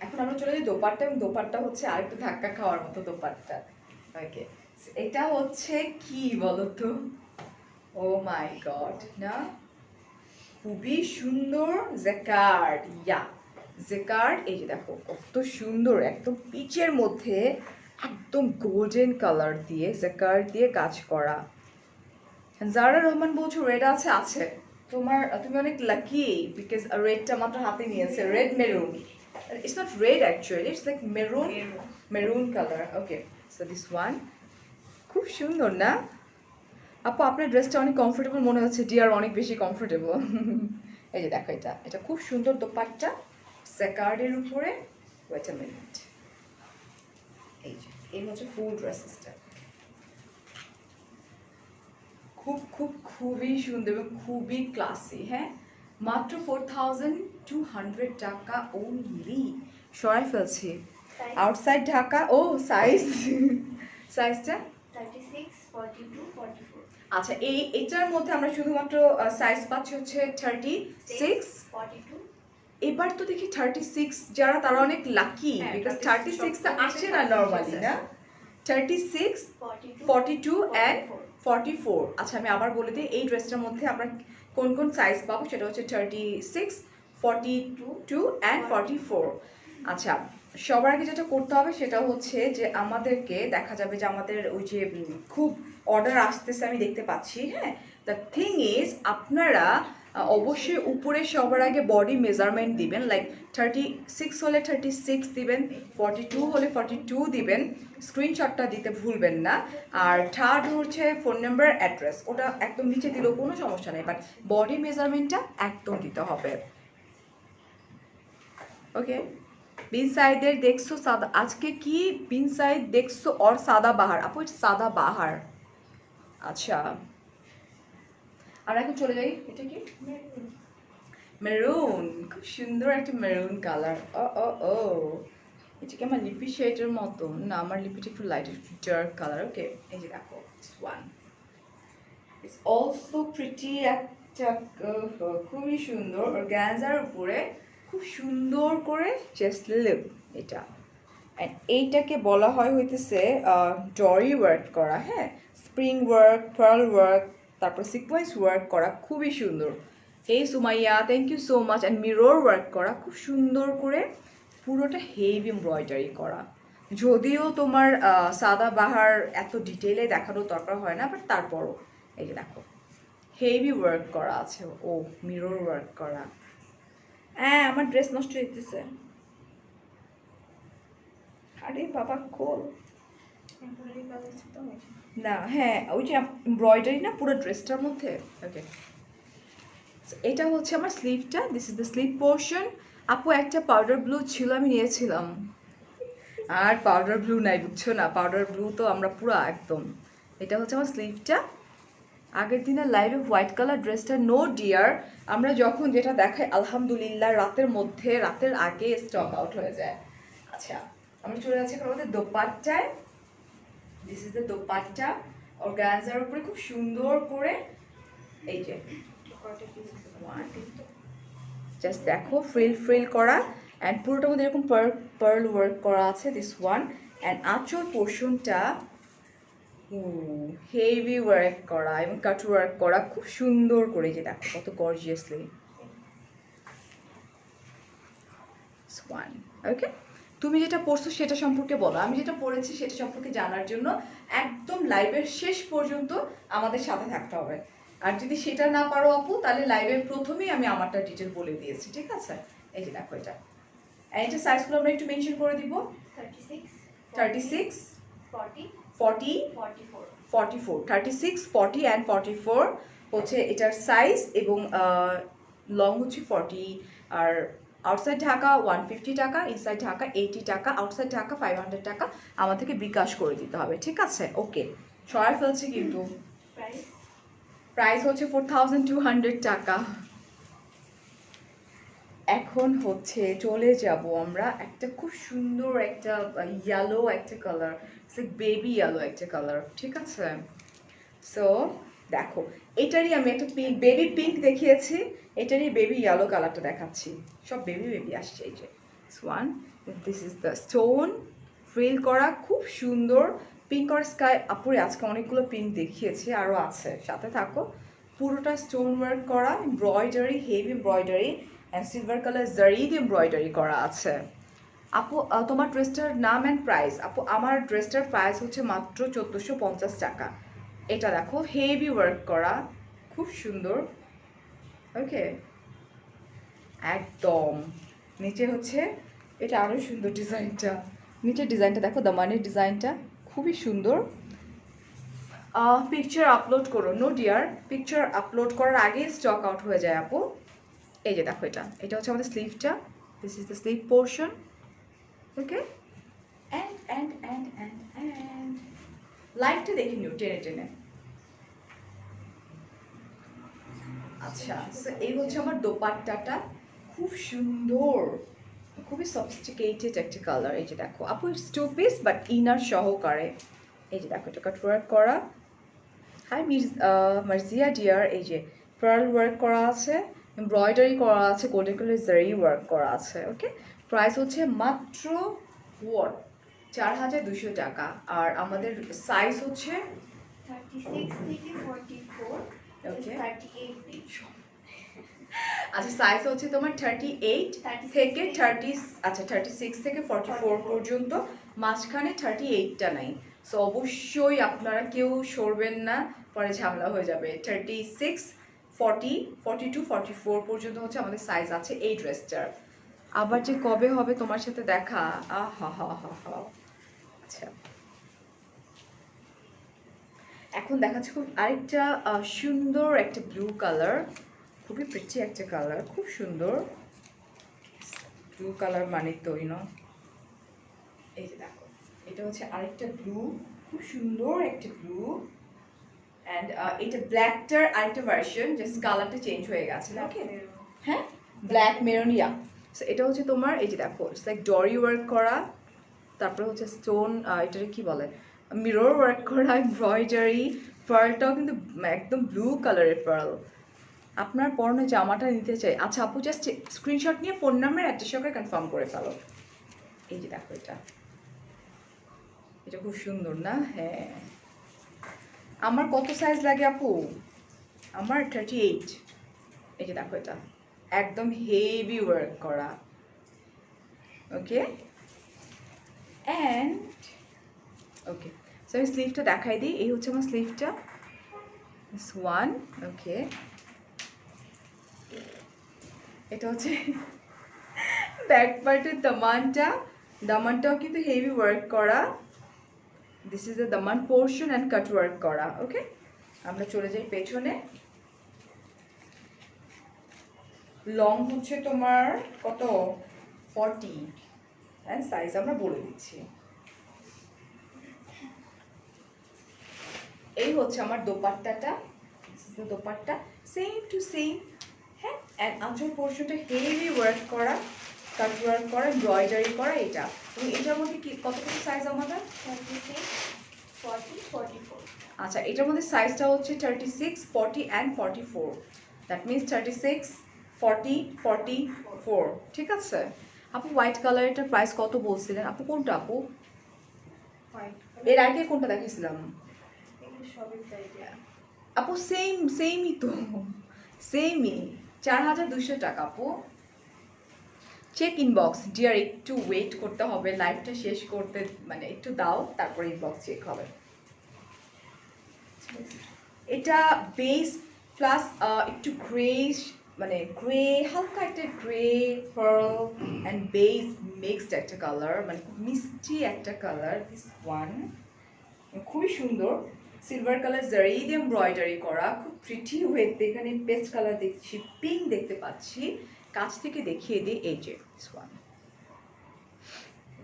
এখন আমরা চলে যাই দোপাট্টা, এবং দোপাট্টা হচ্ছে আরেকটু ধাক্কা খাওয়ার মতো দোপাট্টা। ওকে এটা হচ্ছে কি বলতো, ও মাই গড না খুবই সুন্দর জেকার্ড, ইয়া জেকার্ড, এই যে দেখো কত সুন্দর একদম পিচের মধ্যে একদম গোল্ডেন কালার দিয়ে জেকার্ড দিয়ে কাজ করা। জারা রহমান বলছো রেড আছে, আছে তোমার, তুমি অনেক লাকি বিকজ রেডটা মাত্র হাতে নিয়েছে, red maroon, it's not red actually it's like maroon, maroon colour. Okay so this one খুব সুন্দর না আপু, আপনার ড্রেসটা অনেক কমফোর্টেবল মনে হচ্ছে ডিয়ার, অনেক বেশি কমফোর্টেবল। এই যে দেখো এটা এটা খুব সুন্দর দোপাট্টা স্যাকার্ডের উপরে, ওয়েট আ মিনিট, এই যে এই হচ্ছে ফুল ড্রেসেসটা, খুব খুব খুবই সুন্দর এবং খুবই ক্লাসি। হ্যাঁ মাত্র 4200 টাকা ওনলি, সরাই ফেলছি আউটসাইড ঢাকা। ও সাইজ সাইজটা 36, 42, 44. আচ্ছা এটার মধ্যে আমরা শুধুমাত্র সাইজ পাচ্ছি হচ্ছে 36, 42. এবার তো দেখি 36 যারা তারা অনেক লাকি বিকজ 36 টা আসে না নরমালি না, 36, 42 অ্যান্ড 44। আচ্ছা আমি আবার বলে দিই এই ড্রেসটার মধ্যে আমরা কোন কোন সাইজ পাবো, সেটা হচ্ছে 36, 42 অ্যান্ড 44। আচ্ছা সবার আগে যেটা করতে হবে সেটা হচ্ছে যে আমাদেরকে দেখা যাবে যে আমাদের ওই যে খুব অর্ডার আসতেছে আমি দেখতে পাচ্ছি, হ্যাঁ দ্য থিং ইজ আপনারা অবশ্যই উপরে সবার আগে বডি মেজারমেন্ট দিবেন, লাইক 36 হলে 36 দিবেন, 42 হলে 42 দিবেন, স্ক্রিনশটটা দিতে ভুলবেন না। আর থার্ড হচ্ছে ফোন নাম্বার, অ্যাড্রেস, ওটা একদম নিচে দিলেও কোনো সমস্যা নেই, বাট বডি মেজারমেন্টটা একদম দিতে হবে। ওকে, বিন সাইদের দেখছো সাদা, আজকে কি বিন সাইদ দেখছো और সাদা বাহার? আপু সাদা বাহার, আচ্ছা। আর এখন চলে যাই, এটা কি মেরুন, খুব সুন্দর একটা মেরুন কালার। ও ও ও, এটা কি আমার লিপি শেডের মতো? না, আমার লিপিটা একটু লাইট, একটু ডার্ক কালার। ওকে, এই যে দেখো, ওয়ান ইটস অলসো প্রিটি, একটা খুবই সুন্দর অর্গানজার উপরে খুব সুন্দর করে চেস্ট লিপ এটা। অ্যান্ড এইটাকে বলা হয় হইতেছে ডরি ওয়ার্ক করা, হ্যাঁ, স্প্রিং ওয়ার্ক, পার্ল ওয়ার্ক, তারপর সিকোয়েন্স ওয়ার্ক করা, খুবই সুন্দর। এই Sumaiya, thank you so much. And mirror work করা খুব সুন্দর করে, পুরোটা হেভি এমব্রয়ডারি করা। যদিও তোমার সাদা বাহার এত ডিটেলে দেখানোর দরকার হয় না, বাট তারপরও এই যে দেখো হেভি ওয়ার্ক করা আছে। ও মিরর ওয়ার্ক করা। হ্যাঁ, আমার ড্রেস নষ্ট হইতেছে। আরে বাবা খোল না, হ্যাঁ ওই যে এমব্রয়ডারি না পুরো ড্রেসটার মধ্যে। ওকে, এটা হচ্ছে আমার স্লিভটা, this is the sleeve portion. আপু একটা পাউডার ব্লু ছিল, আমি নিয়েছিলাম, আর পাউডার ব্লু নাই, বুঝছো না, পাউডার ব্লু তো আমরা পুরো একদম। এটা হচ্ছে আমার স্লিভটা। আগের দিনের লাইভে হোয়াইট কালার ড্রেসটা নো ডিয়ার, আমরা যখন যেটা দেখাই আলহামদুলিল্লাহ রাতের মধ্যে, রাতের আগে স্টক আউট হয়ে যায়। আচ্ছা, আমি চলে যাচ্ছি এখন আমাদের দোপাট্টায়। দিস ইজ দ্য দোপাট্টা, অর্গানজার উপরে খুব সুন্দর করে এই যে জাস্ট দেখো ফ্রিল ফ্রিল করা, অ্যান্ড পুরোটার মধ্যে এরকম পার্ল ওয়ার্ক করা আছে, দিস ওয়ান। অ্যান্ড আঁচল পোর্শনটা হেভি ওয়ার্ক করা এবং কাট ওয়ার্ক করা খুব সুন্দর করে, যে দেখো কত গর্জিয়াসলি। ওয়ান, ওকে, তুমি যেটা পড়ছো সেটা সম্পর্কে বলো, আমি যেটা পড়েছি সেটা সম্পর্কে জানার জন্য একদম লাইভের শেষ পর্যন্ত আমাদের সাথে থাকতে হবে। আর যদি সেটা না পারো আপু, তাহলে লাইভের প্রথমেই আমি আমারটা ডিটেল বলে দিয়েছি, ঠিক আছে? এই যে দেখো এটা, এটা সাইজগুলো আমরা একটু মেনশন করে দিব। 36, 40, 44, 36, 40 অ্যান্ড 44 হচ্ছে এটার সাইজ, এবং লং হচ্ছে 40। আর আউটসাইড ঢাকা 150 টাকা, ইনসাইড ঢাকা 80 টাকা, আউটসাইড ঢাকা 500 টাকা আমাদেরকে বিকাশ করে দিতে হবে, ঠিক আছে? ওকে, সরাই ফেলছি কিন্তু। প্রাইস হচ্ছে 4200 টাকা। এখন হচ্ছে চলে যাব আমরা একটা খুব সুন্দর একটা ইয়েলো একটা কালার, বেবি ইয়েলো একটা কালার, ঠিক আছে? সো দেখো, এটারই আমি একটা পিঙ্ক, বেবি পিঙ্ক দেখিয়েছি, এটারই বেবি ইয়েলো কালারটা দেখাচ্ছি। সব বেবি বেবি আসছে। এই যে one, this is the stone frill করা, খুব সুন্দর পিঙ্ক আর স্কাই। আপুরে আজকে অনেকগুলো পিঙ্ক দেখিয়েছি, আরও আছে, সাথে থাকো। পুরোটা স্টোন ওয়ার্ক করা, embroidery, heavy embroidery, and silver colour জারি দিয়ে এমব্রয়ডারি করা আছে। আপু তোমার ড্রেসটার নাম অ্যান্ড প্রাইস? আপু আমার ড্রেসটার প্রাইস হচ্ছে মাত্র 1450 টাকা। এটা দেখো হেভি ওয়ার্ক করা, খুব সুন্দর। ওকে, একদম নিচে হচ্ছে এটা আরও সুন্দর ডিজাইনটা, নিচের ডিজাইনটা দেখো, দামানের ডিজাইনটা খুবই সুন্দর। পিকচার আপলোড করো, নো ডিয়ার, পিকচার আপলোড করার আগেই স্টক আউট হয়ে যায় আপু। এই যে দেখো এটা, এটা হচ্ছে আমাদের স্লিভটা, this is the sleeve portion. Okay, and লাইটটা দেখে নিও টেনে টেনে। আচ্ছা, এই হচ্ছে আমার দোপাট্টাটা, খুব সুন্দর, খুবই সফিস্টিকেটেড একটা কালার। এই যে দেখো আপু, ইটস 2 পিস বাট ইনার সহকারে। এই যে দেখো এটা কাট ওয়ার্ক করা। হাই মার্জিয়া ডিয়ার, এই যে পার্ল ওয়ার্ক করা আছে, এমব্রয়ডারি করা আছে, গোল্ডেন কালার জারি ওয়ার্ক করা আছে। ওকে, প্রাইস হচ্ছে মাত্র 4200 টাকা। আর আমাদের সাইজ হচ্ছে 36 থেকে 44, ওকে, 38 আচ্ছা সাইজ হচ্ছে তোমার 38 থেকে 30, আচ্ছা 36 থেকে 44 পর্যন্ত, মাঝখানে 38টা নাই। সো অবশ্যই আপনারা কেউ সরবেন না, পরে ঝামেলা হয়ে যাবে। 36, 42 44 পর্যন্ত হচ্ছে আমাদের সাইজ আছে এই ড্রেসটার। আবার যে কবে হবে তোমার সাথে দেখা, আহা হা হা হা। আচ্ছা, এখন দেখাচ্ছে খুব আরেকটা সুন্দর একটা ব্লু কালার, খুবই প্রিটি একটা কালার, খুব সুন্দর ব্লু কালার মানে তো এই যে দেখো, এটা হচ্ছে আরেকটা ব্লু, খুব সুন্দর একটা ব্লু। অ্যান্ড এটা ব্ল্যাকটার আরেকটা ভার্সন, জাস্ট কালারটা চেঞ্জ হয়ে গেছে না? ওকে, হ্যাঁ, ব্ল্যাক মেরুন, ইয়া। সো এটা হচ্ছে তোমার, এই যে দেখো, ইটস লাইক ডরি ওয়ার্ক করা, তারপরে হচ্ছে স্টোন, এটাকে কি বলে, মিরর ওয়ার্ক করা, এমব্রয়ডারি, পার্লটাও কিন্তু একদম ব্লু কালারের পার্ল। আপনার পরনে জামাটা নিতে চাই। আচ্ছা আপু, জাস্ট স্ক্রিনশট নিয়ে ফোন নাম্বার অ্যাড্রেস সহকারে কনফার্ম করে ফেলো। এই যে দেখো, এটা এটা খুব সুন্দর না? হ্যাঁ, আমার কত সাইজ লাগে আপু? আমার 38। এই যে দেখো, এটা একদম হেভি ওয়ার্ক করা। ওকে, অ্যান্ড ওকে, সো আমি স্লিভটা দেখাই দিই। এই হচ্ছে আমার স্লিভটা, দিস ওয়ান। ওকে, এটা হচ্ছে ব্যাক পার্টের দামানটাও কিন্তু হেভি ওয়ার্ক করা। দিস ইজ দ্য দামান পোর্শন অ্যান্ড কাট ওয়ার্ক করা। ওকে, আমরা চলে যাই পেছনে। লং হচ্ছে তোমার কত? 40, অ্যান্ড সাইজ আমরা বলে দিচ্ছি। এই হচ্ছে আমার দোপাট্টাটা, দোপাট্টা সেম টু সেম। হ্যাঁ, অ্যান্ড আঁচল পোর্শনটা হেভি ওয়ার্ক করা, কাট ওয়ার্ক করা, এমব্রয়ডারি করা এটা। এবং এটার মধ্যে কি কতটুকু সাইজ আমাদের? 36, 40, 44। আচ্ছা, এটার মধ্যে সাইজটা হচ্ছে 36, 40 অ্যান্ড 44। That means 36, 40, 44। ঠিক আছে আপু। হোয়াইট কালারের প্রাইস কত বলছিলেন আপু? কোনটা আপু? এর আগে কোনটা দেখিয়েছিলাম আপু? সেমই তো, সেমই, 4200 টাকা আপু। চেক ইনবক্স ডিয়ার, একটু ওয়েট করতে হবে, লাইভটা শেষ করতে, মানে একটু দাও, তারপর ইনবক্স চেক হবে। এটা বেস প্লাস একটু গ্রে, মানে গ্রে, হালকা একটা grey pearl and base mixed একটা কালার, মানে খুব মিষ্টি একটা কালার। দিস ওয়ান খুবই সুন্দর, সিলভার কালার জারি দিয়ে এমব্রয়ডারি করা, খুব প্রিটি ওয়েট। এখানে পেস্ট কালার দেখছি, পিঙ্ক দেখতে পাচ্ছি, কাছ থেকে দেখিয়ে দিই। এই যে দিস ওয়ান,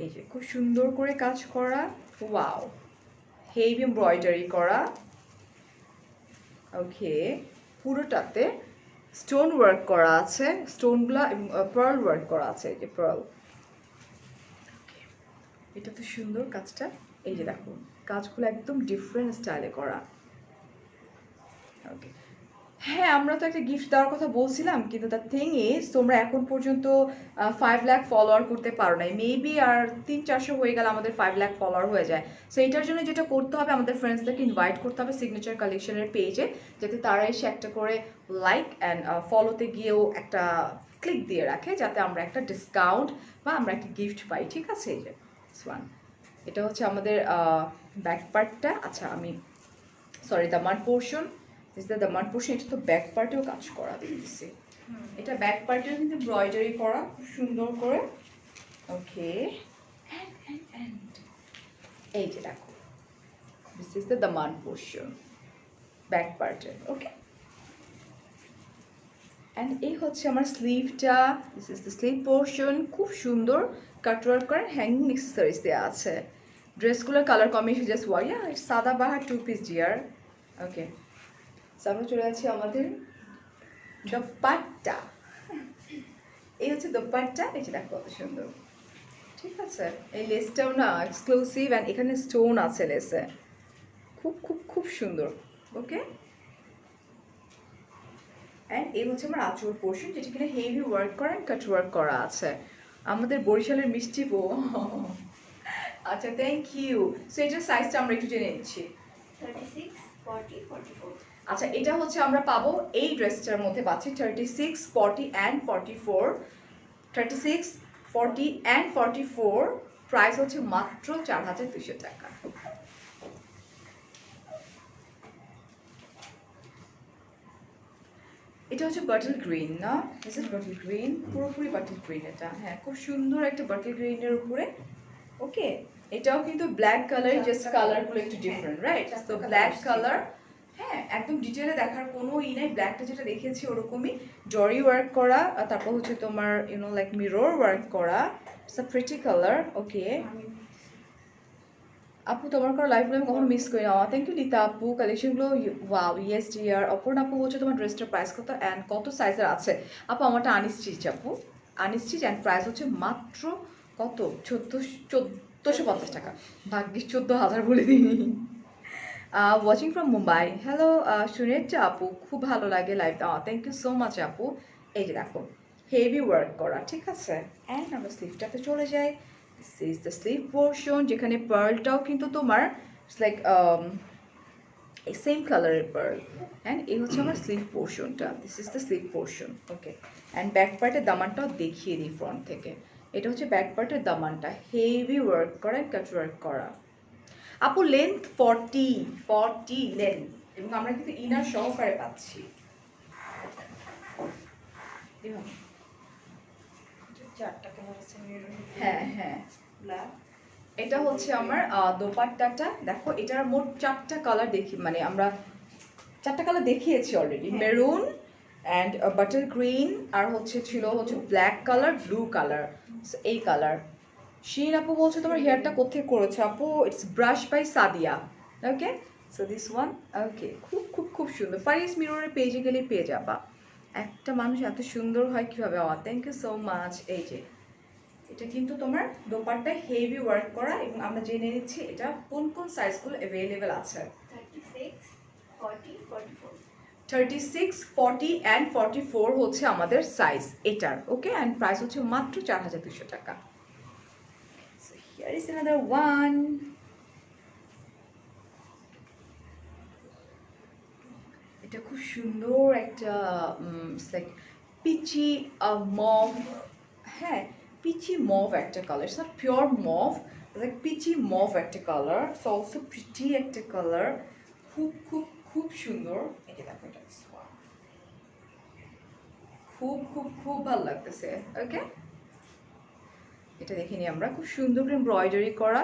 এই যে খুব সুন্দর করে কাজ করা, ওয়াও, হেভি এমব্রয়ডারি করা। ওকে, পুরোটাতে স্টোন ওয়ার্ক করা আছে, স্টোনগুলা এবং পার্ল ওয়ার্ক করা আছে, এই যে পার্ল। এটা তো সুন্দর কাজটা, এই যে দেখো, কাজগুলো একদম ডিফারেন্ট স্টাইলে করা। ওকে, হ্যাঁ, আমরা তো একটা গিফট দেওয়ার কথা বলছিলাম, কিন্তু দ্য থিং ইজ তোমরা এখন পর্যন্ত 5 লাখ ফলোয়ার করতে পারো নাই। মেবি আর 300-400 হয়ে গেলে আমাদের 5 লাখ ফলোয়ার হয়ে যায়। সো এটার জন্য যেটা করতে হবে, আমাদের ফ্রেন্ডসদেরকে ইনভাইট করতে হবে সিগনেচার কালেকশনের পেজে, যাতে তারা এসে একটা করে লাইক অ্যান্ড ফলোতে গিয়েও একটা ক্লিক দিয়ে রাখে, যাতে আমরা একটা ডিসকাউন্ট বা আমরা একটা গিফট পাই। ঠিক আছে, এই যে ওয়ান, এটা হচ্ছে আমাদের ব্যাক পার্টটা। আচ্ছা, আমি sorry, Daman portion, is the দামান পোর্শন। এটা তো ব্যাক পার্টেও কাজ করা দেখতেছি, এটা ব্যাক পার্টেও কিন্তু এমব্রয়ডারি করা খুব সুন্দর করে। ওকে, এই যে দেখো, দিস ইজ দ্য দামান পোর্শন ব্যাক পার্টের। ওকে, অ্যান্ড এই হচ্ছে আমার স্লিভটা, this is the sleeve portion, খুব সুন্দর কাটওয়ার্ক করা, হ্যাঙ্গিং অ্যাক্সেসরিজ দেওয়া আছে। ড্রেসগুলোর colour combination just wow, yeah Sadabahar 2 piece deer. ওকে, আমরা চলে যাচ্ছি আমাদের দোপাট্টা। এই হচ্ছে দোপাট্টা, এই যে দেখো কত সুন্দর। ঠিক আছে, এই লেসটাও না এক্সক্লুসিভ, অ্যান্ড এখানে স্টোন আছে লেসে, খুব খুব খুব সুন্দর। ওকে, অ্যান্ড এই হচ্ছে আমার আঁচল পোর্শন, যেটা কিনা হেভি ওয়ার্ক করা অ্যান্ড কাট ওয়ার্ক করা আছে। আমাদের বরিশালের মিষ্টি বউ। আচ্ছা, থ্যাংক ইউ। সো এটার সাইজটা আমরা একটু জেনে নিচ্ছি। 36, 40, 44। আচ্ছা, এটা হচ্ছে আমরা পাবো এই ড্রেসটার মধ্যে পাচ্ছি 36, 40 অ্যান্ড 44। 36, 40 অ্যান্ড 44 প্রাইস হচ্ছে মাত্র 4200 টাকা। এটা হচ্ছে বাটল গ্রিন না, ইজ ইট বাটল গ্রিন? পুরোপুরি বাটল গ্রিন এটা, হ্যাঁ খুব সুন্দর একটা বাটল গ্রিনের উপরে। ওকে, এটাও কিন্তু ব্ল্যাক কালার, জাস্ট কালারগুলো একটু ডিফারেন্ট, রাইট? তো ব্ল্যাক কালার, হ্যাঁ একদম ডিটেলে দেখার কোনো নাই, ব্ল্যাকটা যেটা দেখেছি ওরকমই জরি ওয়ার্ক করা, আর তারপর হচ্ছে তোমার ইউনো লাইক মিরর ওয়ার্ক করা। It's a pretty colour. Okay আপু, তোমার কোনো লাইফগুলো আমি কখনো মিস করি না। থ্যাংক ইউ লিতা আপু, কালেকশনগুলো ওয়াও, ইয়েস ডিয়ার। অপর্ণা আপু বলছে তোমার ড্রেসটার প্রাইস কত অ্যান্ড কত সাইজের আছে? আপু আমারটা আনস্টিচ আপু, আনস্টিচ অ্যান্ড প্রাইস হচ্ছে মাত্র কত 1450 টাকা। ভাগ্যিস 14,000 বলে দিইনি। Watching from Mumbai, hello Sunetra আপু, খুব ভালো লাগে live. Thank you so much আপু। এই যে দেখো হেভি ওয়ার্ক করা, ঠিক আছে। অ্যান্ড আমরা স্লিভটাতে চলে যাই। This is the sleeve portion, যেখানে পার্লটাও কিন্তু তোমার লাইক এই সেম কালারের পার্ল। অ্যান্ড এই হচ্ছে আমার স্লিভ পোর্শনটা, this is the sleeve portion. Okay, and back পার্টের দামানটাও দেখিয়ে দিই ফ্রন্ট থেকে। এটা হচ্ছে ব্যাক পার্টের দামানটা, হেভি ওয়ার্ক করা, কাট ওয়ার্ক করা। আপু লেন্থ 40 লেন্থ, এবং আমরা কিন্তু ইনার সহকারে পাচ্ছি। হ্যাঁ হ্যাঁ, এটা হচ্ছে আমার দোপাট্টাটা। দেখো এটার মোট 4টা কালার দেখি, মানে আমরা 4টা কালার দেখিয়েছি already, maroon and butter green, আর ছিল ব্ল্যাক কালার, ব্লু কালার, এই কালার। শিন আপু বলছে তোমার হেয়ারটা কোথায় করেছো আপু? It's brush by Sadia. Okay, so this one. Okay, খুব খুব খুব সুন্দর। ফারিস মিররের পেজে গেলে পেয়ে যাবা। একটা মানুষ এত সুন্দর হয় কিভাবে? Thank you so much. এই যে এটা কিন্তু তোমার দোপাট্টায় হেভি ওয়ার্ক করা, এবং আমরা জেনে নিচ্ছি এটা কোন কোন সাইজগুলো অ্যাভেলেবেল আছে। 36, 40 অ্যান্ড 44 হচ্ছে আমাদের সাইজ এটার। ওকে, অ্যান্ড প্রাইস হচ্ছে মাত্র 4200 টাকা। Here is another one. এটা খুব সুন্দর একটা লাইক পিচি মভ, হ্যাঁ পিচি মভ একটা colour, it's not pure mauve, like peachy mauve একটা কালার, ইটস অলসো প্রিটি একটা কালার, খুব খুব খুব সুন্দর। এই যে দেখো এটা খুব খুব খুব ভালো লাগতেছে। ওকে, এটা দেখে নিই আমরা, খুব সুন্দর করে এমব্রয়ডারি করা,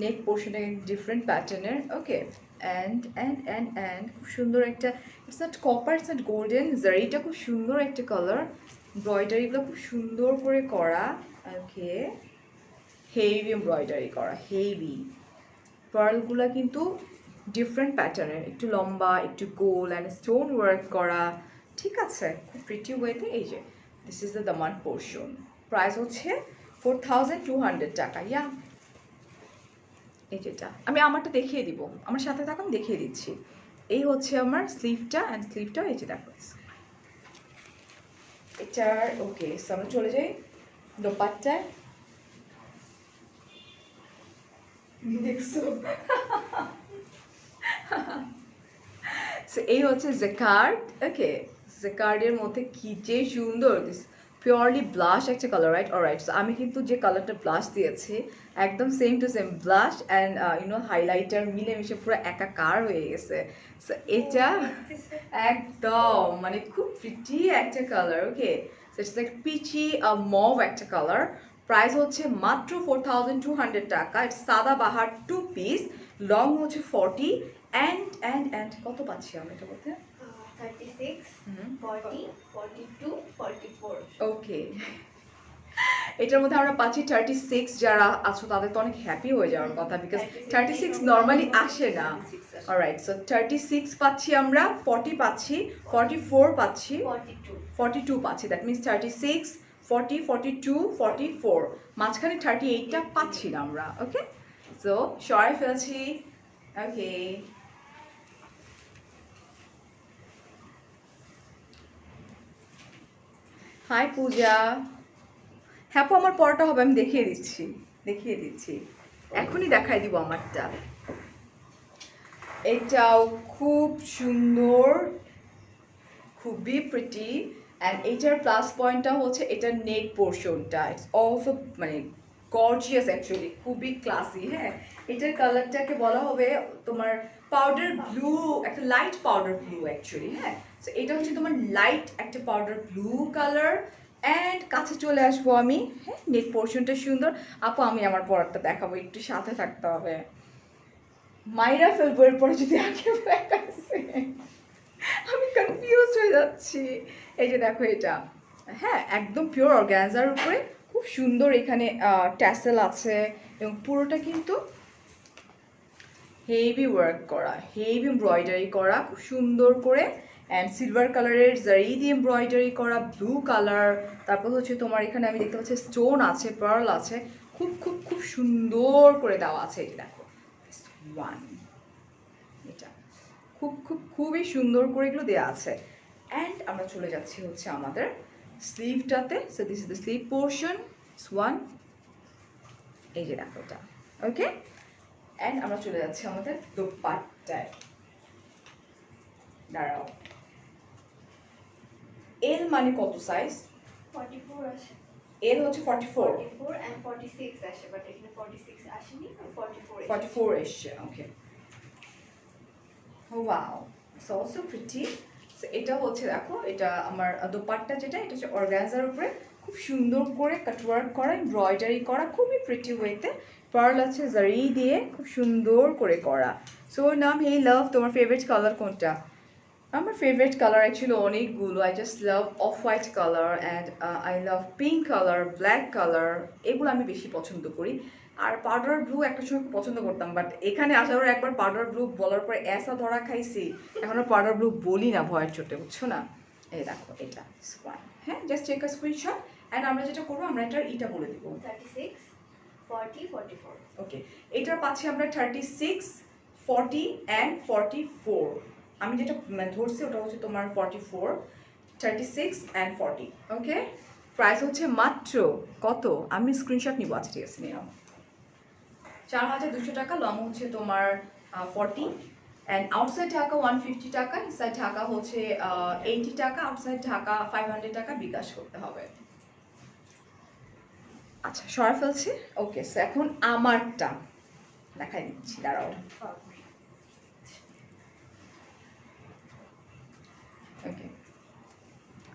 নেক পোর্শনে ডিফারেন্ট প্যাটার্নের। ওকে, অ্যান্ড খুব সুন্দর একটা, it's not copper, it's not golden, জারিটা খুব সুন্দর একটা কালার, এমব্রয়ডারিগুলো খুব সুন্দর করে করা। ওকে, হেভি এমব্রয়ডারি করা, হেভি পার্লগুলো কিন্তু ডিফারেন্ট প্যাটার্নের, একটু লম্বা, একটু গোল, অ্যান্ড স্টোন ওয়ার্ক করা, ঠিক আছে, খুব প্রিটি ওয়েতে। এই যে দিস ইজ দ্য দামান পোর্শন, প্রাইস হচ্ছে 4200 টাকা। ইয়া, এই যেটা আমি আমারটা দেখিয়ে দিব, আমার সাথে থাকুন দেখিয়ে দিচ্ছি। এই হচ্ছে আমার স্লিভটা, অ্যান্ড স্লিভটা এই যে দেখো এটার। ওকে, সো আমরা চলে যাই দোপাট্টায়। দেখছো এই হচ্ছে জেকার্ড। ওকে, জেকার্ডের মধ্যে কি যে সুন্দর, দিস পিওরলি ব্লাশ একটা কালার, রাইট? অলরাইট, সো আমি কিন্তু যে কালারটা ব্লাশ দিয়েছি একদম same to same blush and you know highlighter মিলেমিশে পুরো একাকার হয়ে গেছে। সো এটা একদম মানে খুব প্রিটি একটা colour. Okay, so it's like peachy mauve একটা কালার। প্রাইস হচ্ছে মাত্র 4200 টাকা। ইটস সাদা বাহার 2 পিস, লং হচ্ছে 40 অ্যান্ড কত পাচ্ছি আমরা এটা বলতে? 36, 40, 42, 44। ওকে, এটার মধ্যে আমরা পাচ্ছি 36। যারা আছো তাদের তো অনেক হ্যাপি হয়ে যাওয়ার কথা, বিকজ 36 নর্মালি আসে না। অলরাইট, সো 36 পাচ্ছি আমরা, 40 পাচ্ছি, 44 পাচ্ছি, 42 পাচ্ছি। দ্যাট মিনস 36, 40, 42, 44, মাঝখানে 38টা পাচ্ছি না আমরা। ওকে, সো সরাই ফেলছি। ওকে, হাই পূজা। হ্যাঁ আপু, আমার পরটা হবে, আমি দেখিয়ে দিচ্ছি এখনই দেখাই দিব আমারটা। এটাও খুব সুন্দর, খুবই প্রিটি, অ্যান্ড এটার প্লাস পয়েন্টটা হচ্ছে এটার নেক পোর্শনটা, ইটস অলসো মানে গর্জিয়াস অ্যাকচুয়ালি, খুবই ক্লাসি। হ্যাঁ, এটার কালারটাকে বলা হবে তোমার পাউডার ব্লু, একটা লাইট পাউডার ব্লু অ্যাকচুয়ালি। হ্যাঁ, তো এটা হচ্ছে তোমার লাইট একটা পাউডার ব্লু কালার। অ্যান্ড কাছে চলে আসবো আমি। হ্যাঁ, নেক পোর্শনটা সুন্দর। আপু আমি আমার পরারটা দেখাবো, একটু সাথে থাকতে হবে। মাইরা ফেলবো এরপরে যদি আগে দেখাচ্ছে, আমি কনফিউজ হয়ে যাচ্ছি। এই যে দেখো এটা, হ্যাঁ একদম পিওর অর্গানজার উপরে খুব সুন্দর এখানে ট্যাসেল আছে এবং পুরোটা কিন্তু হেভি ওয়ার্ক করা, হেভি এমব্রয়ডারি করা খুব সুন্দর করে। অ্যান্ড সিলভার কালারের জারি দিয়ে এমব্রয়ডারি করা, ব্লু কালার। তারপর হচ্ছে তোমার এখানে আমি দেখতে পাচ্ছি স্টোন আছে, পার্ল আছে, খুব খুব খুব সুন্দর করে দেওয়া আছে। এই যে দেখো ওয়ান, এটা খুব খুব খুবই সুন্দর করে এগুলো দেওয়া আছে। অ্যান্ড আমরা চলে যাচ্ছি হচ্ছে আমাদের স্লিভটাতে। So this is the sleeve portion, one. এই যে দেখো এটা, ওকে। অ্যান্ড আমরা চলে যাচ্ছি আমাদের দোপাট্টায়। দাঁড়াও, এল মানে কত সাইজ? 44 আসে। এল হচ্ছে 44, 44 and 46 আসে, বাট এখানে 46 আসেনি, 44 এসেছে। 44 এসছে, okay. Wow, so also pretty. এটা হচ্ছে দেখো, এটা আমার দোপাট্টা যেটা, এটা হচ্ছে অর্গানজার উপরে খুব সুন্দর করে কাটওয়ার্ক করা, এমব্রয়ডারি করা, খুবই প্রিটি ওয়েতে। পার্ল আছে জারি দিয়ে, খুব সুন্দর করে করা। সো নাম হেই লাভ, তোমার ফেভারিট কালার কোনটা? আমার ফেভারিট কালার অ্যাকচুয়ালি অনেকগুলো। I just love off white colour and I love pink colour, black colour, এগুলো আমি বেশি পছন্দ করি। আর পাউডার ব্লু একটা সময় খুব পছন্দ করতাম, বাট এখানে আসার পর একবার পাউডার ব্লু বলার পরে এসা ধরা খাইছি, এখন আর পাউডার ব্লু বলি না ভয়ের চোটে, বুঝছো না? এই দেখো এটা স্কোয়ার। হ্যাঁ, just take a screenshot. And আমরা যেটা করবো, আমরা এটার ইটা বলে দিব। 36, 40, 44। ওকে, এটার পাচ্ছি আমরা 36, 40 অ্যান্ড 44। আমি যেটা ধরছি ওটা হচ্ছে তোমার 44, 36 অ্যান্ড 40। ওকে, প্রাইস হচ্ছে মাত্র কত? আমি স্ক্রিনশট নিব। আচ্ছা ঠিক আছে, নিও। 4200 টাকা। লং হচ্ছে তোমার 40 অ্যান্ড আউটসাইড ঢাকা 150 টাকা, ইনসাইড ঢাকা হচ্ছে 80 টাকা, আউটসাইড ঢাকা 500 টাকা বিকাশ করতে হবে। আচ্ছা, সরা ফেলছি। ওকে, সো এখন আমারটা দেখাই দিচ্ছি, দাঁড়াও। ওকে,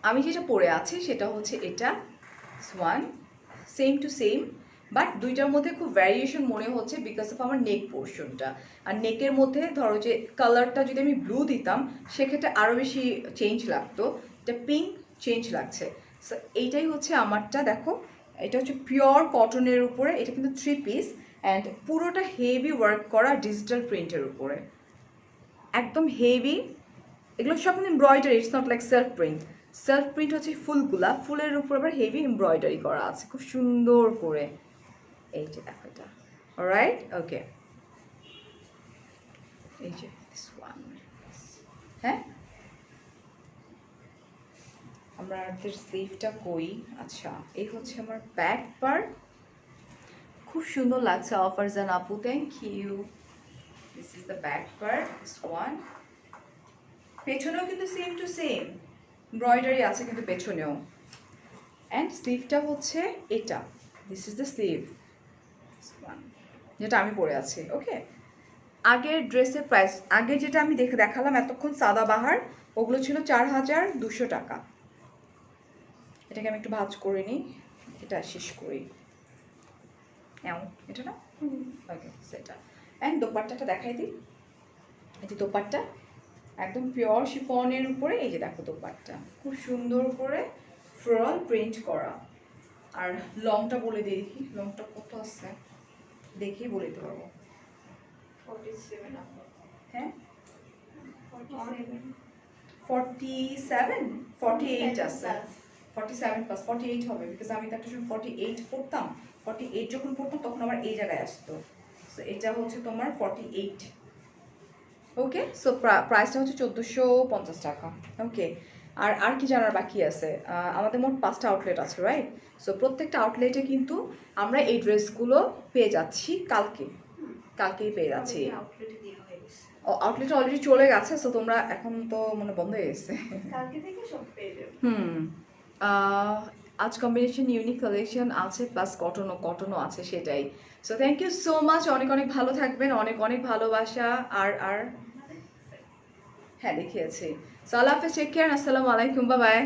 আমি যেটা পরে আছি সেটা হচ্ছে এটা one, same to same, but দুইটার মধ্যে খুব ভ্যারিয়েশন মনে হচ্ছে বিকজ অফ আমার নেক পোর্শনটা। আর নেকের মধ্যে ধরো যে কালারটা যদি আমি ব্লু দিতাম সেক্ষেত্রে আরও বেশি চেঞ্জ লাগতো, এটা পিঙ্ক চেঞ্জ লাগছে। সো এইটাই হচ্ছে আমারটা। দেখো, এটা হচ্ছে পিওর কটনের উপরে, এটা কিন্তু 3 পিস অ্যান্ড পুরোটা হেভি ওয়ার্ক করা ডিজিটাল প্রিন্টের উপরে, একদম হেভি। এগুলো সব কিন্তু embroidery, it's not like self print. Self print হচ্ছে ফুলগুলা, ফুলের উপর আবার হেভি এমব্রয়ডারি করা আছে খুব সুন্দর করে। এই যে দেখো এটা, অলরাইট, ওকে। এই যে দিস ওয়ান, হ্যাঁ আমরা স্লিভটা কই। আচ্ছা, এই হচ্ছে আমার ব্যাক পার্ট, খুব সুন্দর লাগছে অফারজান আপু, thank you. This is the back part, this one. পেছনেও কিন্তু সেম টু সেম এমব্রয়ডারি আছে কিন্তু পেছনেও। অ্যান্ড স্লিভটা হচ্ছে এটা, দিস ইজ দ্য স্লিভ যেটা আমি পরে আছি। ওকে, আগের ড্রেসের প্রাইস, আগে যেটা আমি দেখালাম এতক্ষণ সাদা বাহার, ওগুলো ছিল 4200 টাকা। এটাকে আমি একটু ভাঁজ করে নিই, এটা শেষ করি। এটা না, ওকে সেটা। অ্যান্ড দোপাট্টাটা দেখাই দিই। এই যে দোপাট্টা একদম পিওর শিফনের উপরে, এই যে দেখো দোপাট্টা খুব সুন্দর করে ফ্লোরাল প্রিন্ট করা। আর লংটা বলে দিই, দেখি লংটা কত আছে, দেখেই বলে দিতে পারবো। 47 আপ। হ্যাঁ, 47, 47, 48 আছে। 47 প্লাস 48 হবে, বিকজ আমি তো একটা সময় 48 পড়তাম। 48 যখন পড়তাম তখন আমার এই জায়গায় আসতো। সো এটা হচ্ছে তোমার 48। ওকে, সো প্রাইসটা হচ্ছে 1450 টাকা। ওকে, আর আর কি জানার বাকি আছে? আমাদের মোট 5টা আউটলেট আছে, রাইট? সো প্রত্যেকটা আউটলেটে কিন্তু আমরা এই ড্রেসগুলো পেয়ে যাচ্ছি কালকেই পেয়ে যাচ্ছি। আউটলেটে দেওয়া হয়ে গেছে। ও, আউটলেটে অলরেডি চলে গেছে, সো তোমরা এখন তো মানে বন্ধ হয়ে গেছে। কালকে থেকে সব পেয়ে যাবে। আজ কম্বিনেশন ইউনিক কালেকশন আছে, প্লাস কটনও আছে, সেটাই। So thank you so much, অনেক অনেক ভালো থাকবেন, অনেক অনেক ভালোবাসা। আর হ্যাঁ দেখিয়েছি। সো আল্লাহ হাফেজ, টেক কেয়ার, আসসালামু আলাইকুম, বাই বাই।